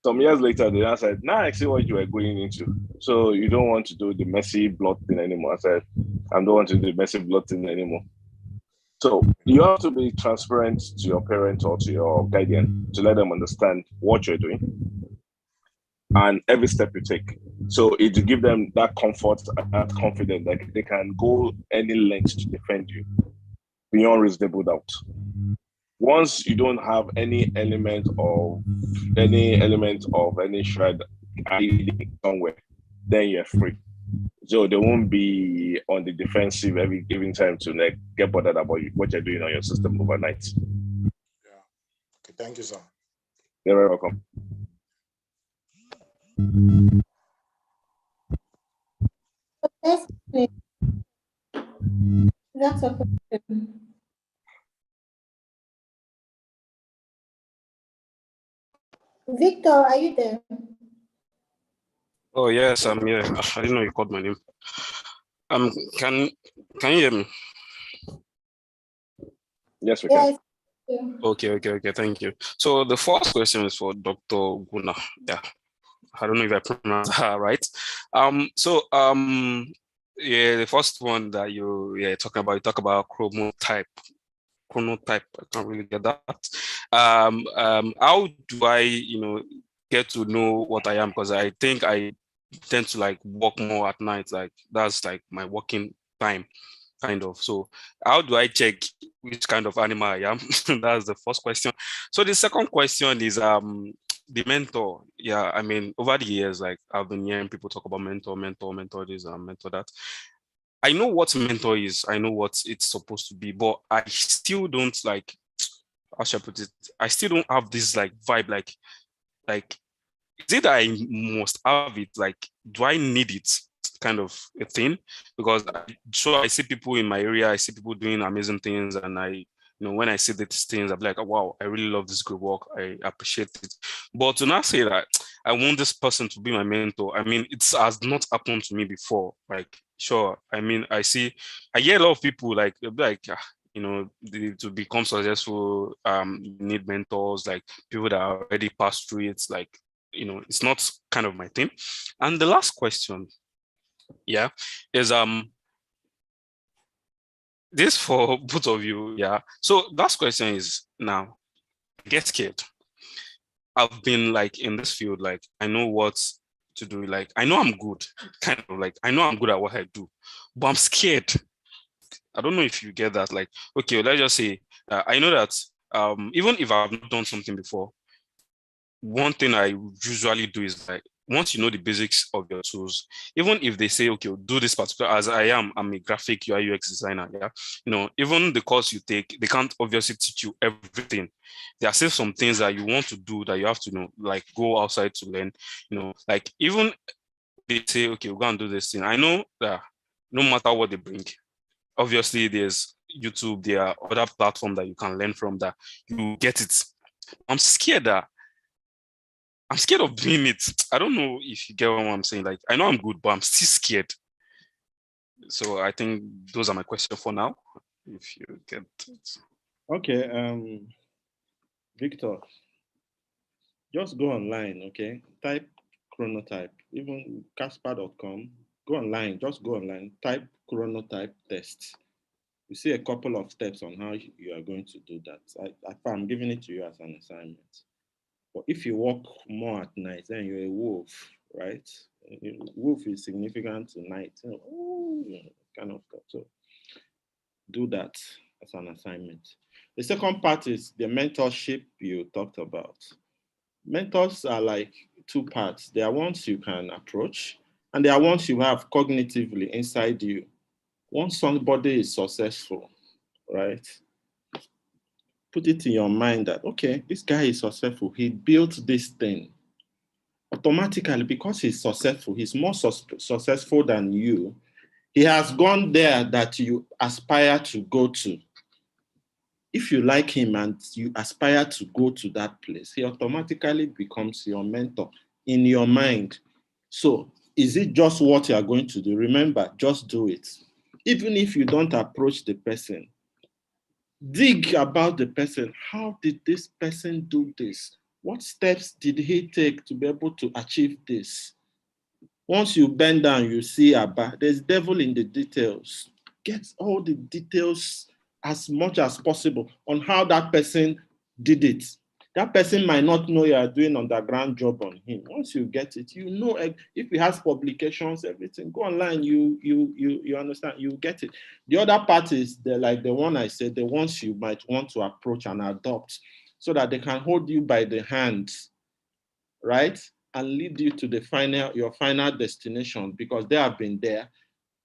Some years later, they said, now I see what you are going into. So you don't want to do the messy blood thing anymore. I said, I don't want to do the messy blood thing anymore. So you have to be transparent to your parent or to your guardian to let them understand what you're doing and every step you take. So it will give them that comfort and that confidence that they can go any length to defend you beyond reasonable doubt. Once you don't have any element of any shred hiding somewhere, then you're free. So they won't be on the defensive every given time to get bothered about what you're doing on your system overnight. Yeah. Okay, thank you, sir. You're very welcome. That's a question. Victor, are you there? Oh yes, I'm here. I didn't know you called my name. Can you hear me? Yes, we can. Okay, thank you. So the first question is for Dr. Guna. Yeah, I don't know if I pronounced her right. Yeah, the first one that you talk about chronotype. I can't really get that. How do I, get to know what I am? Because I think I tend to work more at night. That's my working time, kind of. So how do I check which kind of animal I am? That's the first question. So the second question is the mentor. Yeah, I mean, over the years, I've been hearing people talk about mentor this and mentor that. I know what mentor is. I know what it's supposed to be, but I still don't how should I put it? I still don't have this vibe. Is it that I must have it? Do I need it? Kind of a thing, because I see people in my area. I see people doing amazing things, and when I see these things, I'm like, oh, wow, I really love this good work. I appreciate it. But to not say that, I want this person to be my mentor. I mean, it has not happened to me before. Like, sure. I mean, I hear a lot of people like, you know, to become successful, you need mentors, like people that are already passed through it. Like, you know, it's not kind of my thing. And the last question, yeah, is this for both of you, yeah. So last question is, now, get scared. I've been like in this field, like I know what to do. Like I know I'm good, kind of like I know I'm good at what I do, but I'm scared. I don't know if you get that. Like, okay, let's just say I know that even if I've not done something before, one thing I usually do is like once you know the basics of your tools, even if they say, okay, do this particular, as I'm a graphic UI UX designer, yeah, you know, even the course you take, they can't obviously teach you everything. There are still some things that you want to do that you have to know, like go outside to learn, you know, like even they say, okay, we're going to do this thing. I know that no matter what they bring, obviously there's YouTube, there are other platforms that you can learn from that you get it. I'm scared of doing it. I don't know if you get what I'm saying. Like, I know I'm good, but I'm still scared. So I think those are my questions for now. If you get it. Okay, Victor, just go online, okay? Type Chronotype, even Casper.com. Go online, just go online, type Chronotype test. You see a couple of steps on how you are going to do that. I'm giving it to you as an assignment. But if you work more at night, then you're a wolf, right? Wolf is significant tonight, kind of stuff. So do that as an assignment. The second part is the mentorship you talked about. Mentors are like two parts. There are ones you can approach, and there are ones you have cognitively inside you. Once somebody is successful, right? Put it in your mind that, okay, this guy is successful. He built this thing. Automatically, because he's successful, he's more successful than you. He has gone there that you aspire to go to. If you like him and you aspire to go to that place, he automatically becomes your mentor in your mind. So is it just what you are going to do? Remember, just do it. Even if you don't approach the person, dig about the person. How did this person do this? What steps did he take to be able to achieve this? Once you bend down, you see Abba. There's devil in the details. Get all the details as much as possible on how that person did it. That person might not know you are doing underground job on him. Once you get it, you know if he has publications, everything. Go online, you understand, you get it. The other part is like the one I said, the ones you might want to approach and adopt so that they can hold you by the hand, right? And lead you to your final destination, because they have been there.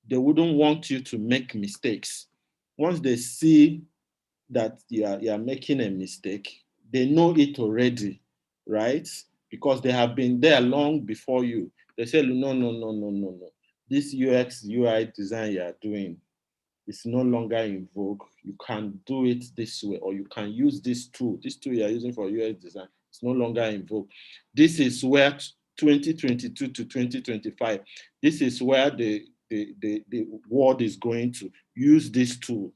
They wouldn't want you to make mistakes. Once they see that you are making a mistake, they know it already, right? Because they have been there long before you. They say, no. This UX, UI design you are doing is no longer in vogue. You can do it this way, or you can use this tool. This tool you are using for UX design, it's no longer in vogue. This is where 2022 to 2025, this is where the world is going to use this tool.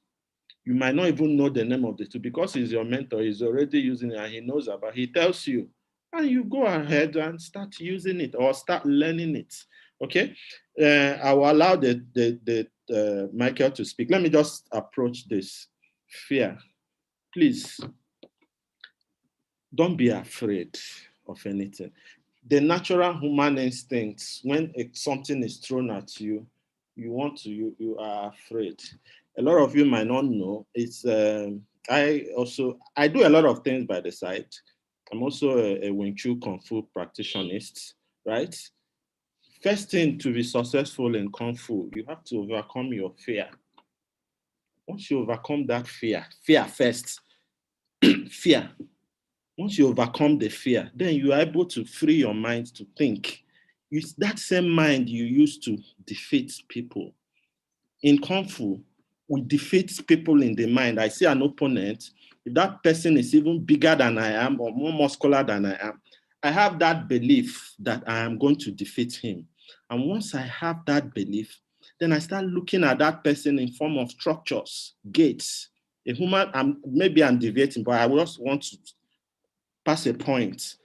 You might not even know the name of the tool because he's your mentor, he's already using it and he knows about it. He tells you, and you go ahead and start using it or start learning it. Okay, I will allow Michael to speak. Let me just approach this. Fear. Please, don't be afraid of anything. The natural human instincts, when something is thrown at you, you are afraid. A lot of you might not know. It's I do a lot of things by the side. I'm also a Wing Chun Kung Fu practitionist, right? First thing to be successful in Kung Fu, you have to overcome your fear. Once you overcome that fear first, fear. Once you overcome the fear, then you are able to free your mind to think. It's that same mind you use to defeat people. In Kung Fu, we defeat people in the mind. I see an opponent. If that person is even bigger than I am or more muscular than I am, I have that belief that I am going to defeat him. And once I have that belief, then I start looking at that person in form of structures, gates. A human, maybe I'm deviating, but I just want to pass a point.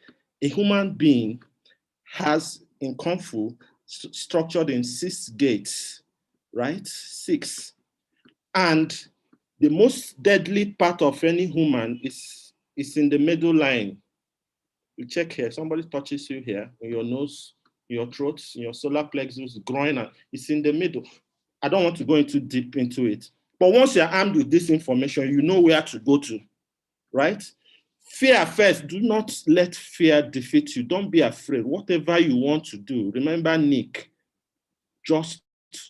A human being has in Kung Fu structured in 6 gates, right? 6. And the most deadly part of any human is in the middle line. You check here, somebody touches you here, in your nose, your throat, your solar plexus, groin, and it's in the middle. I don't want to go too deep into it. But once you're armed with this information, you know where to go to, right? Fear first. Do not let fear defeat you. Don't be afraid. Whatever you want to do, remember Nick, just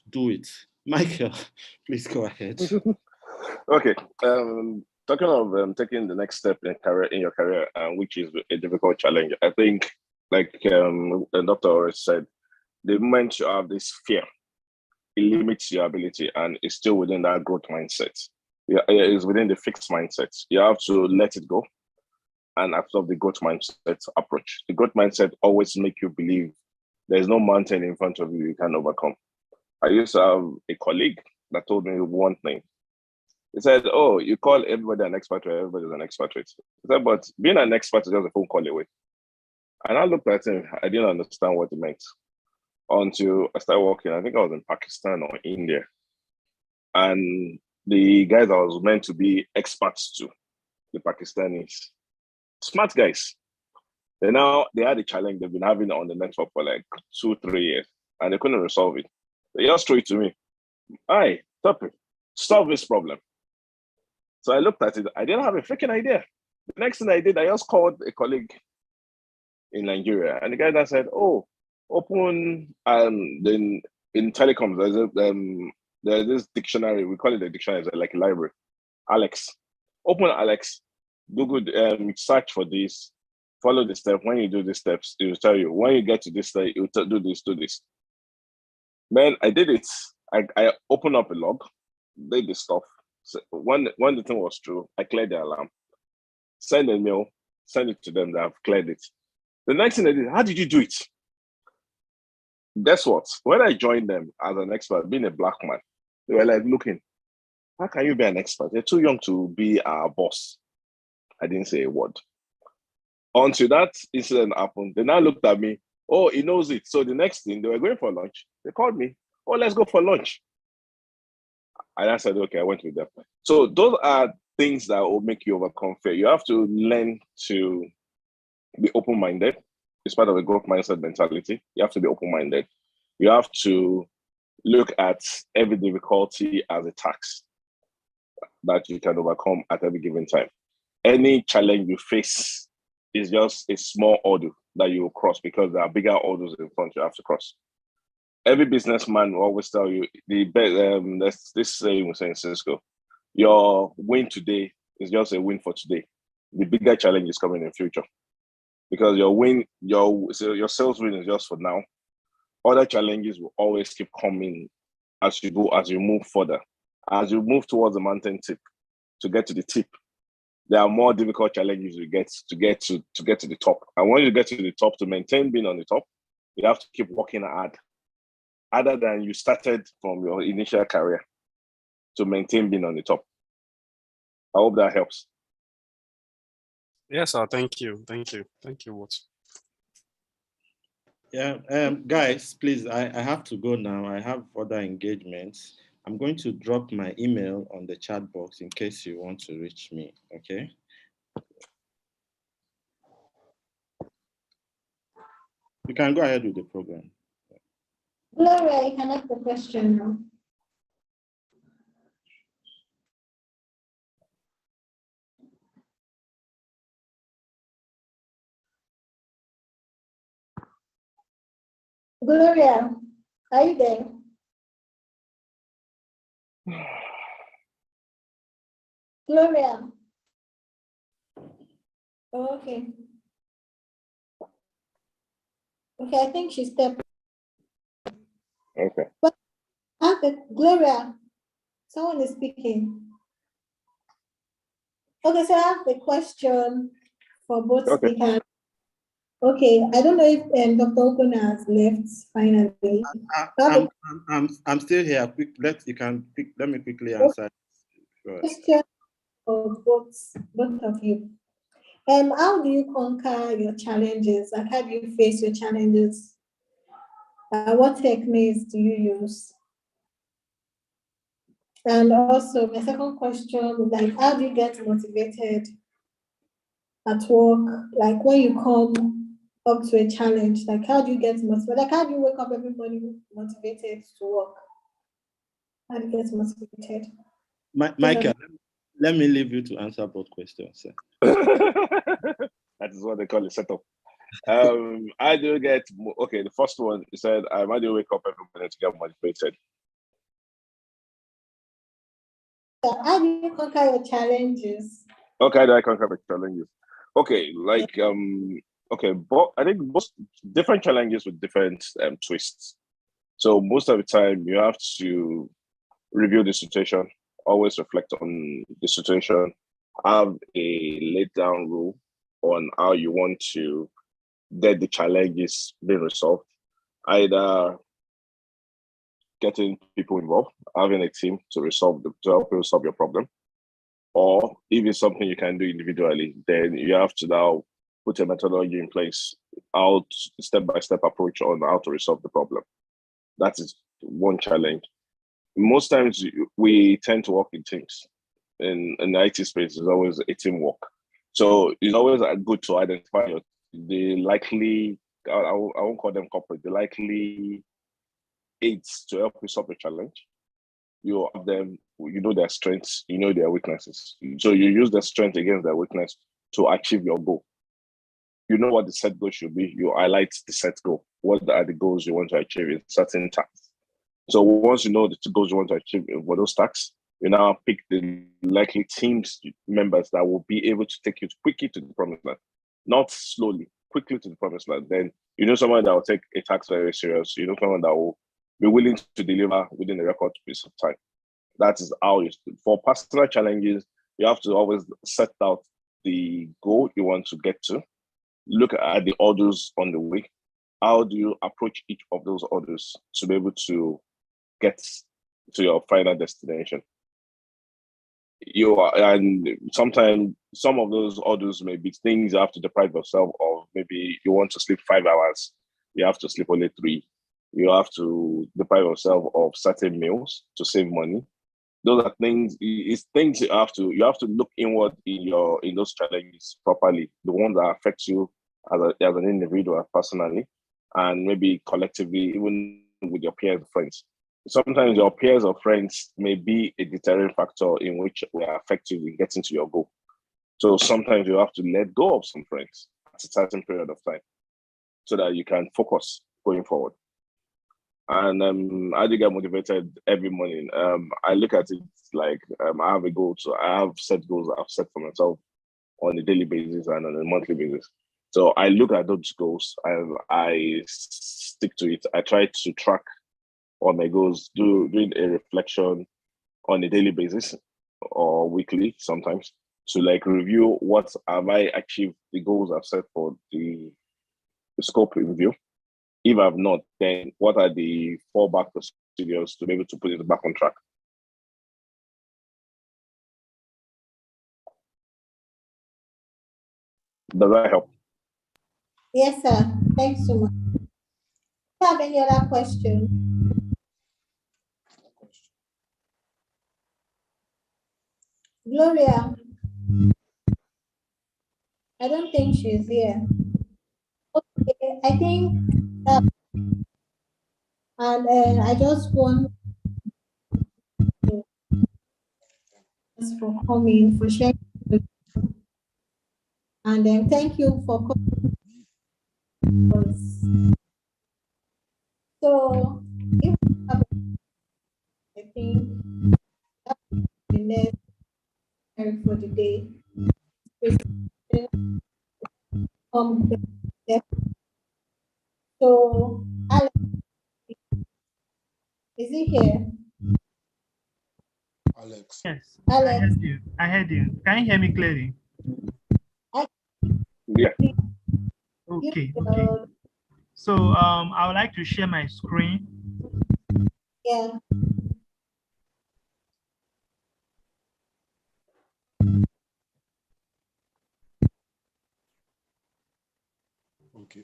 do it. Michael, please go ahead. Okay. Talking of taking the next step in your career, which is a difficult challenge. I think, like the doctor already said, the moment you have this fear, it limits your ability, and it's still within that growth mindset. Yeah, it's within the fixed mindset. You have to let it go and absorb the growth mindset approach. The growth mindset always make you believe there's no mountain in front of you you can overcome. I used to have a colleague that told me one thing. He said, "Oh, you call everybody an expatriate, everybody's an expatriate." He said, "But being an expat is just a phone call away." And I looked at him, I didn't understand what it meant until I started working. I think I was in Pakistan or India. And the guys I was meant to be expats to, the Pakistanis, smart guys. They had a challenge they've been having on the network for like 2-3 years, and they couldn't resolve it. They just threw it to me. "Hi, stop it. Solve this problem." So I looked at it. I didn't have a freaking idea. The next thing I did, I just called a colleague in Nigeria, and the guy that said, "Oh, open then in telecoms, there's this dictionary. We call it a dictionary, it's like a library. Alex, open Alex. Google, search for this. Follow the step. When you do the steps, it will tell you. When you get to this step, it will do this, do this." Man, I did it. I opened up a log, did the stuff. So when the thing was true, I cleared the alarm. Send a mail, send it to them that I've cleared it. The next thing I did, "How did you do it?" Guess what? When I joined them as an expert, being a black man, they were like, looking, "How can you be an expert? You're too young to be our boss." I didn't say a word. Until that incident happened, they now looked at me. "Oh, he knows it." So the next thing, they were going for lunch. They called me. "Oh, let's go for lunch." And I said, okay, I went with them. So those are things that will make you overcome fear. You have to learn to be open-minded. It's part of a growth mindset mentality. You have to be open-minded. You have to look at every difficulty as a task that you can overcome at every given time. Any challenge you face is just a small hurdle that you will cross, because there are bigger hurdles in front you have to cross. Every businessman will always tell you the best. This saying we say in Cisco: your win today is just a win for today. The bigger challenge is coming in the future, because your sales win is just for now. Other challenges will always keep coming as you move further, as you move towards the mountain tip. To get to the tip, there are more difficult challenges you get to the top. And when you get to the top, to maintain being on the top, you have to keep working hard, other than you started from your initial career, to maintain being on the top. I hope that helps. Yes, sir. Thank you. What? Yeah, guys, please, I have to go now. I have other engagements. I'm going to drop my email on the chat box in case you want to reach me, okay? You can go ahead with the program. Gloria, you can ask the question now. Gloria, are you there? Gloria. Oh, okay. Okay, I think she stepped. Okay. But Gloria, someone is speaking. Okay, so I have the question for both speakers. Okay, I don't know if Dr. Okuna has left finally. I'm still here. Let me quickly answer. Question for both of you. How do you conquer your challenges? Like, how do you face your challenges? What techniques do you use? And also, my second question, like, how do you get motivated at work? Like, when you come up to a challenge, like, how do you get motivated? Like, how do you wake up every morning motivated to work? How do you get motivated? Michael, let me leave you to answer both questions. Sir. That is what they call a setup. I do get, okay, the first one, you said, how do you wake up every morning to get motivated? How do you conquer your challenges? Okay, how do I conquer the challenges? Okay, like, okay, but I think most different challenges with different twists. So most of the time you have to review the situation, always reflect on the situation, have a laid down rule on how you want to get the challenges being resolved, either getting people involved, having a team to help you resolve your problem, or if it's something you can do individually, then you have to now put a methodology in place, out step-by-step approach on how to resolve the problem. That is one challenge. Most times we tend to work in teams. In the IT space, is always a teamwork. So it's always good to identify the likely, I won't call them corporate, the likely aids to help you solve the challenge. You have them, you know their strengths, you know their weaknesses. So you use their strength against their weakness to achieve your goal. You know what the set goal should be. You highlight the set goal. What are the goals you want to achieve in certain tasks? So once you know the goals you want to achieve for those tasks, you now pick the likely teams members that will be able to take you quickly to the promised land, not slowly, quickly to the promised land. Then you know someone that will take a task very serious. You know someone that will be willing to deliver within a record piece of time. That is how you, for personal challenges, you have to always set out the goal you want to get to, look at the orders on the way. How do you approach each of those orders to be able to get to your final destination? And sometimes some of those orders may be things you have to deprive yourself of. Maybe you want to sleep 5 hours, you have to sleep only 3. You have to deprive yourself of certain meals to save money. Those are things. It's things you have to look inward in those challenges properly. The ones that affect you as an individual personally, and maybe collectively, even with your peers and friends. Sometimes your peers or friends may be a deterrent factor in which we are effective in getting to your goal. So sometimes you have to let go of some friends at a certain period of time so that you can focus going forward. And how do you get motivated every morning? I look at it like I have a goal. So I have set goals I've set for myself on a daily basis and on a monthly basis. So I look at those goals and I stick to it. I try to track all my goals, doing a reflection on a daily basis or weekly sometimes to like review what have I achieved the goals I've set for the scope review. If I've not, then what are the fallback procedures to be able to put it back on track? Does that help? Yes, sir. Thanks so much. Do you have any other question? Gloria, I don't think she's here. Okay, I think, and I just want to thank for coming, for sharing, and then thank you for coming. So, if you have, I think that's the next for the day. So, Alex, is he here? Alex. Yes, Alex. I heard you. Can you hear me clearly? Yeah. Okay. Um, So I would like to share my screen. yeah. Okay.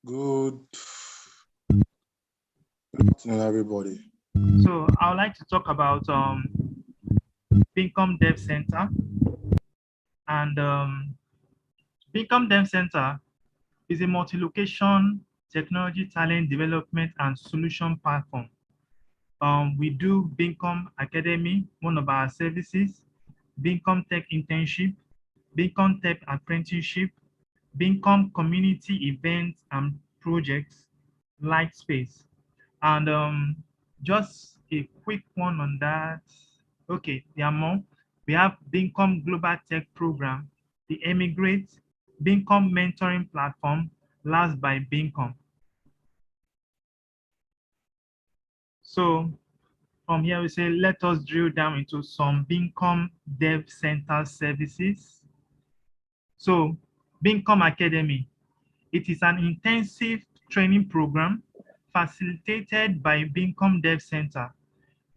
Good afternoon, everybody. So I would like to talk about Income Dev Center. And Income Dev Center is a multi-location technology talent development and solution platform. We do Bincom Academy, one of our services, Bincom Tech Internship, Bincom Tech Apprenticeship, Bincom Community Events and Projects, Lightspace. And just a quick one on that. Okay, there are more. We have Bincom Global Tech Program, the Immigrate, Bincom Mentoring Platform, last by Bincom. So from here, we say, let us drill down into some Bincom Dev Center services. So Bincom Academy, it is an intensive training program facilitated by Bincom Dev Center.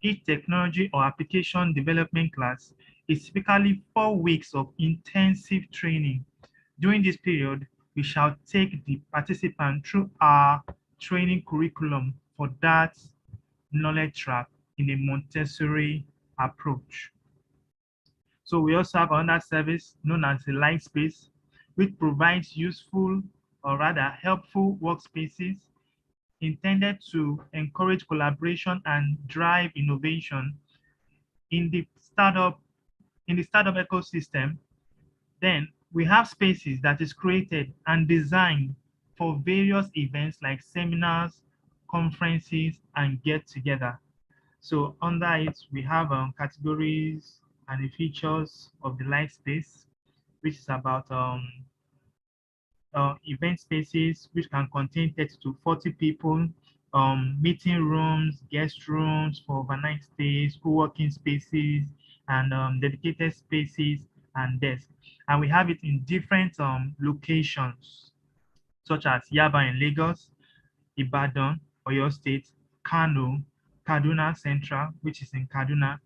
Each technology or application development class is typically 4 weeks of intensive training. During this period, we shall take the participant through our training curriculum for that knowledge trap in a Montessori approach. So we also have another service known as the Lightspace, which provides useful or rather helpful workspaces intended to encourage collaboration and drive innovation in the startup ecosystem. Then we have spaces that is created and designed for various events like seminars, conferences, and get together. So under it, we have categories and the features of the light space, which is about event spaces which can contain 30 to 40 people, meeting rooms, guest rooms for overnight stays, co-working spaces, and dedicated spaces and desks. And we have it in different locations, such as Yaba in Lagos, Ibadan, Oyo State, Kano, Kaduna Central, which is in Kaduna,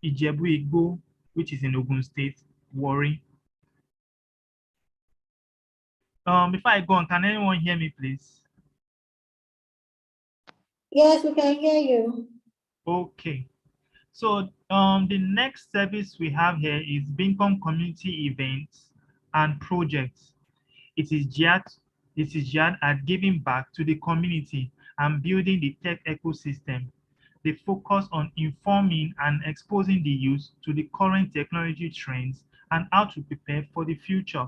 Ijebu Igbo, which is in Ogun State, Warri. Before I go on, can anyone hear me, please? Yes, we can hear you. Okay. So the next service we have here is Bincom Community Events and Projects. It is geared at giving back to the community and building the tech ecosystem. They focus on informing and exposing the youth to the current technology trends and how to prepare for the future.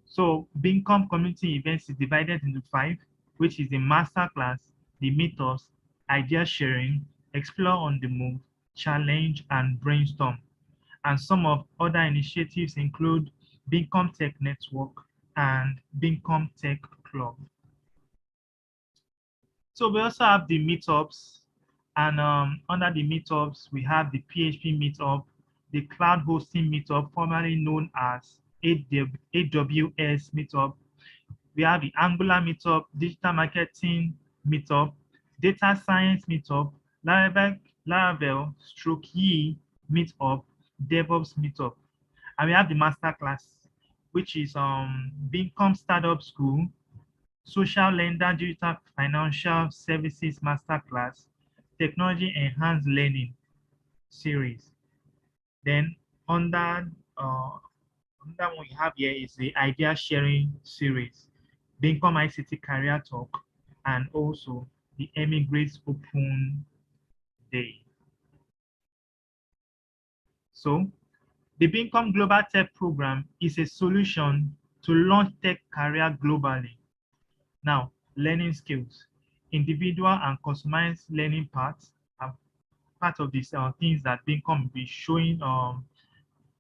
So Bincom Community Events is divided into 5, which is the masterclass, the meetups, idea sharing, explore on the move, challenge, and brainstorm. And some of other initiatives include Bincom Tech Network and Bincom Tech Club. So we also have the meetups, and under the meetups, we have the PHP meetup, the cloud hosting meetup, formerly known as AWS meetup. We have the Angular meetup, digital marketing meetup, data science meetup, Laravel stroke Ye meetup, DevOps meetup. And we have the masterclass, which is Bincom Startup School, Social Lender Digital Financial Services Masterclass, Technology Enhanced Learning series. Then under one we have here is the Idea Sharing series, Bincom ICT Career Talk, and also the Immigrate Open Day. So the Bincom Global Tech Program is a solution to launch tech career globally. Now, learning skills, individual and customized learning paths are part of these things that Bincom will be showing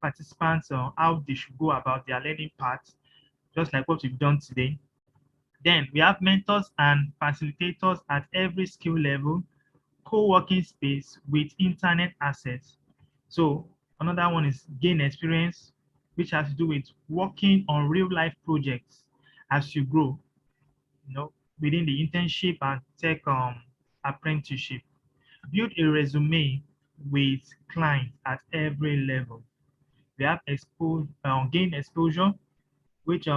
participants how they should go about their learning paths, just like what we've done today. Then we have mentors and facilitators at every skill level, co-working space with internet access. So Another one is gain experience, which has to do with working on real life projects as you grow, within the internship and tech apprenticeship. Build a resume with clients at every level. We have gain exposure, which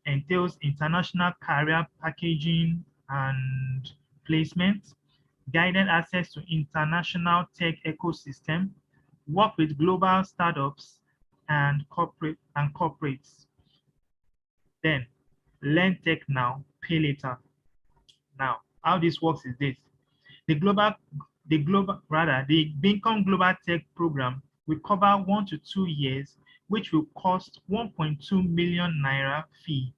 entails international career packaging and placement, guided access to international tech ecosystem, work with global startups and corporates. Then learn tech now, pay later. Now, how this works is this. The Beacon Global Tech Program will cover 1 to 2 years, which will cost 1.2 million naira fee,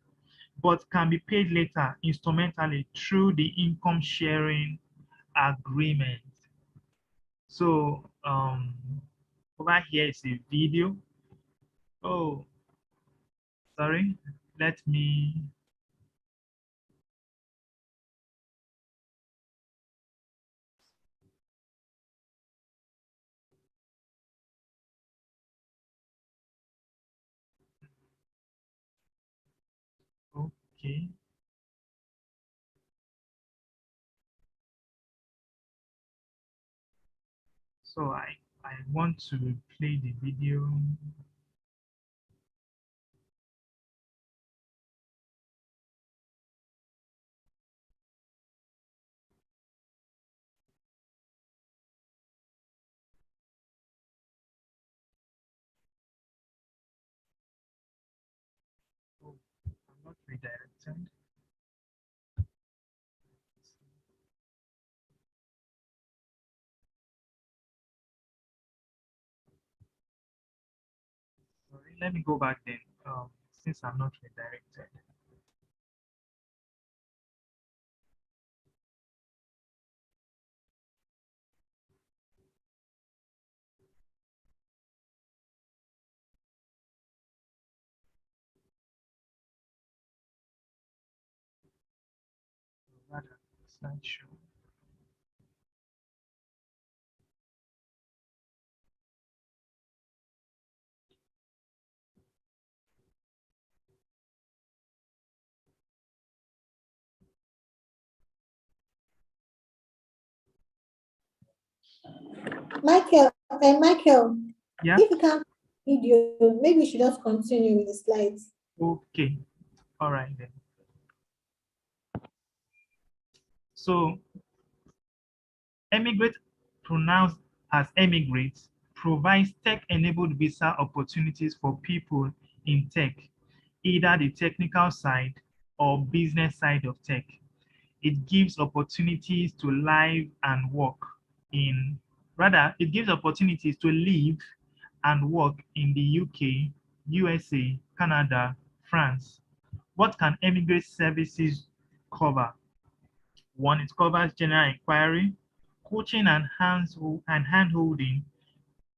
but can be paid later instrumentally through the income sharing agreement. So over here is a video. Oh, sorry. Let me. Okay. So I want to play the video. Oh, I'm not redirected. Sorry, let me go back then, since I'm not redirected. Rather, slideshow. Michael, Yeah. if you can't video, maybe we should just continue with the slides. Okay. All right then. So, Immigrate, pronounced as Immigrate, provides tech-enabled visa opportunities for people in tech, either the technical side or business side of tech. It gives opportunities to live and work in, rather, it gives opportunities to live and work in the UK, USA, Canada, France. What can Immigrate services cover? One, it covers general inquiry, coaching and hand-holding,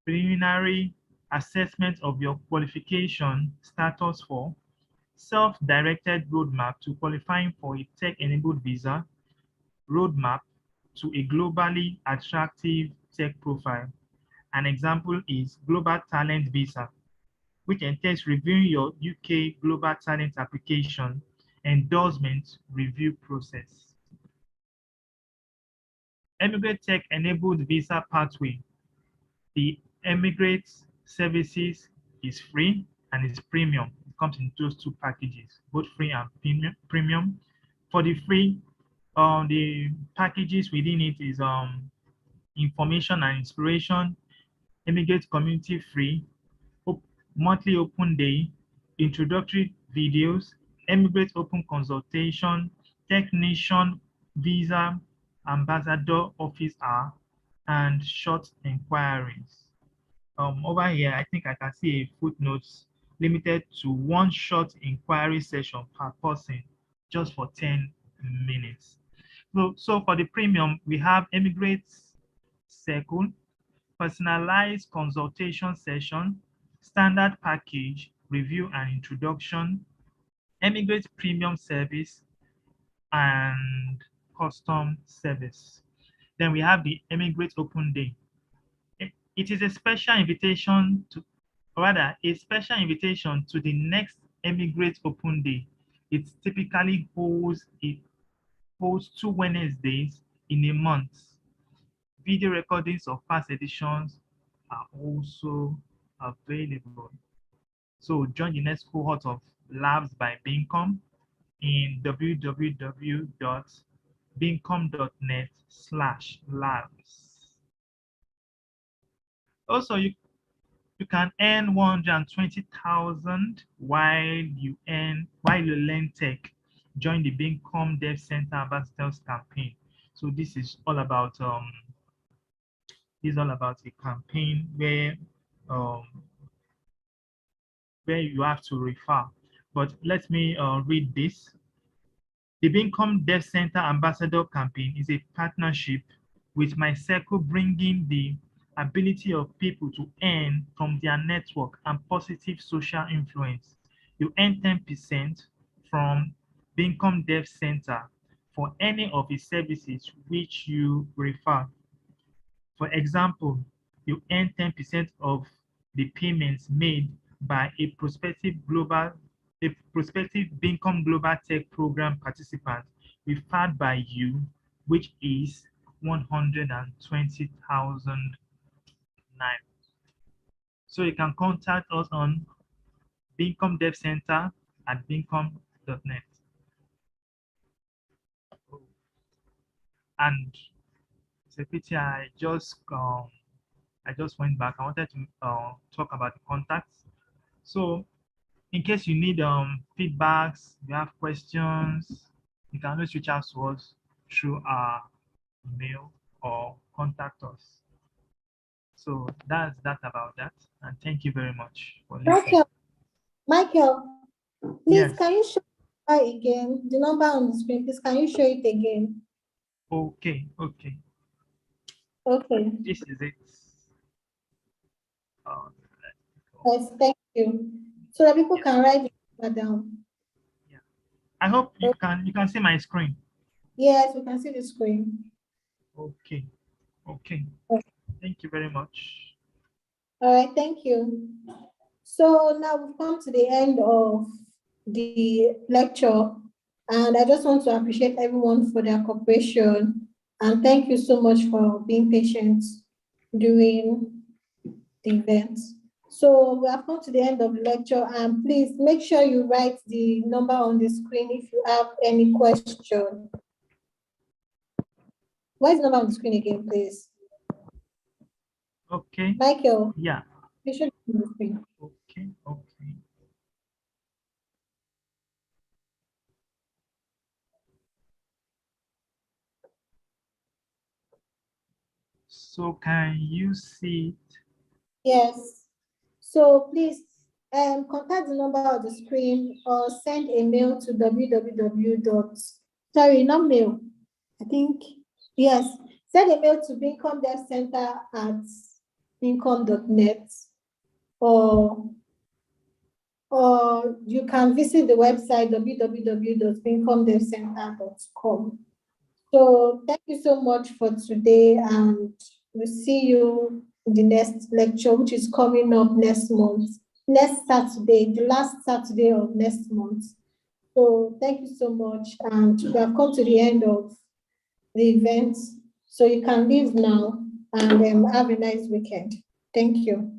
preliminary assessment of your qualification status for, self-directed roadmap to qualifying for a tech-enabled visa, roadmap to a globally attractive tech profile. An example is Global Talent Visa, which entails reviewing your UK Global Talent application endorsement review process. Immigrate Tech Enabled Visa Pathway. The Immigrate services is free and is premium. It comes in those two packages, both free and premium. For the free, the packages within it is information and inspiration, Immigrate community free, monthly open day, introductory videos, Immigrate open consultation, technician visa ambassador office hour, and short inquiries. Over here, I think I can see a footnotes limited to 1 short inquiry session per person, just for 10 minutes. So for the premium, we have Immigrate Circle, personalized consultation session, standard package, review and introduction, Immigrate Premium Service, and custom service. Then we have the Immigrate Open Day. It is a special invitation to, a special invitation to the next Immigrate Open Day. It typically holds 2 Wednesdays in a month. Video recordings of past editions are also available. So join the next cohort of Labs by Bincom in www.bincom.net/labs. Also, you can earn 120,000 while you learn tech. Join the Bincom Dev Center Ambassadors campaign. So this is all about a campaign where you have to refer. But let me read this. The Bincom Dev Center Ambassador campaign is a partnership with my circle, bringing the ability of people to earn from their network and positive social influence. You earn 10% from Bincom Dev Center for any of its services which you refer. For example, you earn 10% of the payments made by a prospective Bincom Global Tech Program participant referred by you, which is 120,000 naira. So you can contact us on Bincom Dev Center at bincom.net. And it's a pity I just went back. I wanted to talk about the contacts. So in case you need feedbacks, you have questions, you can always reach out to us through our email or contact us. So that's that about that. And thank you very much for listening. Michael, please, Yes. can you show again the number on the screen? Please, can you show it again? Okay. Okay. This is it. Yes, thank you. So that people can write it down. Yeah. I hope you can see my screen. Yes, we can see the screen. Okay. Thank you very much. All right, thank you. So now we've come to the end of the lecture, and I just want to appreciate everyone for their cooperation, and thank you so much for being patient during the event. So we have come to the end of the lecture, and please make sure you write the number on the screen if you have any question. What is the number on the screen again, please? Okay. Michael. Yeah. You should be on the screen. Okay. So can you see it? Yes. So please contact the number on the screen or send a mail to send a mail to bincomdevcenter@bincom.net, or you can visit the website www.bincomdevcenter.com. So thank you so much for today, and we'll see you in the next lecture, which is coming up next Saturday, the last Saturday of next month. So thank you so much, and we have come to the end of the event. So you can leave now, and have a nice weekend. Thank you.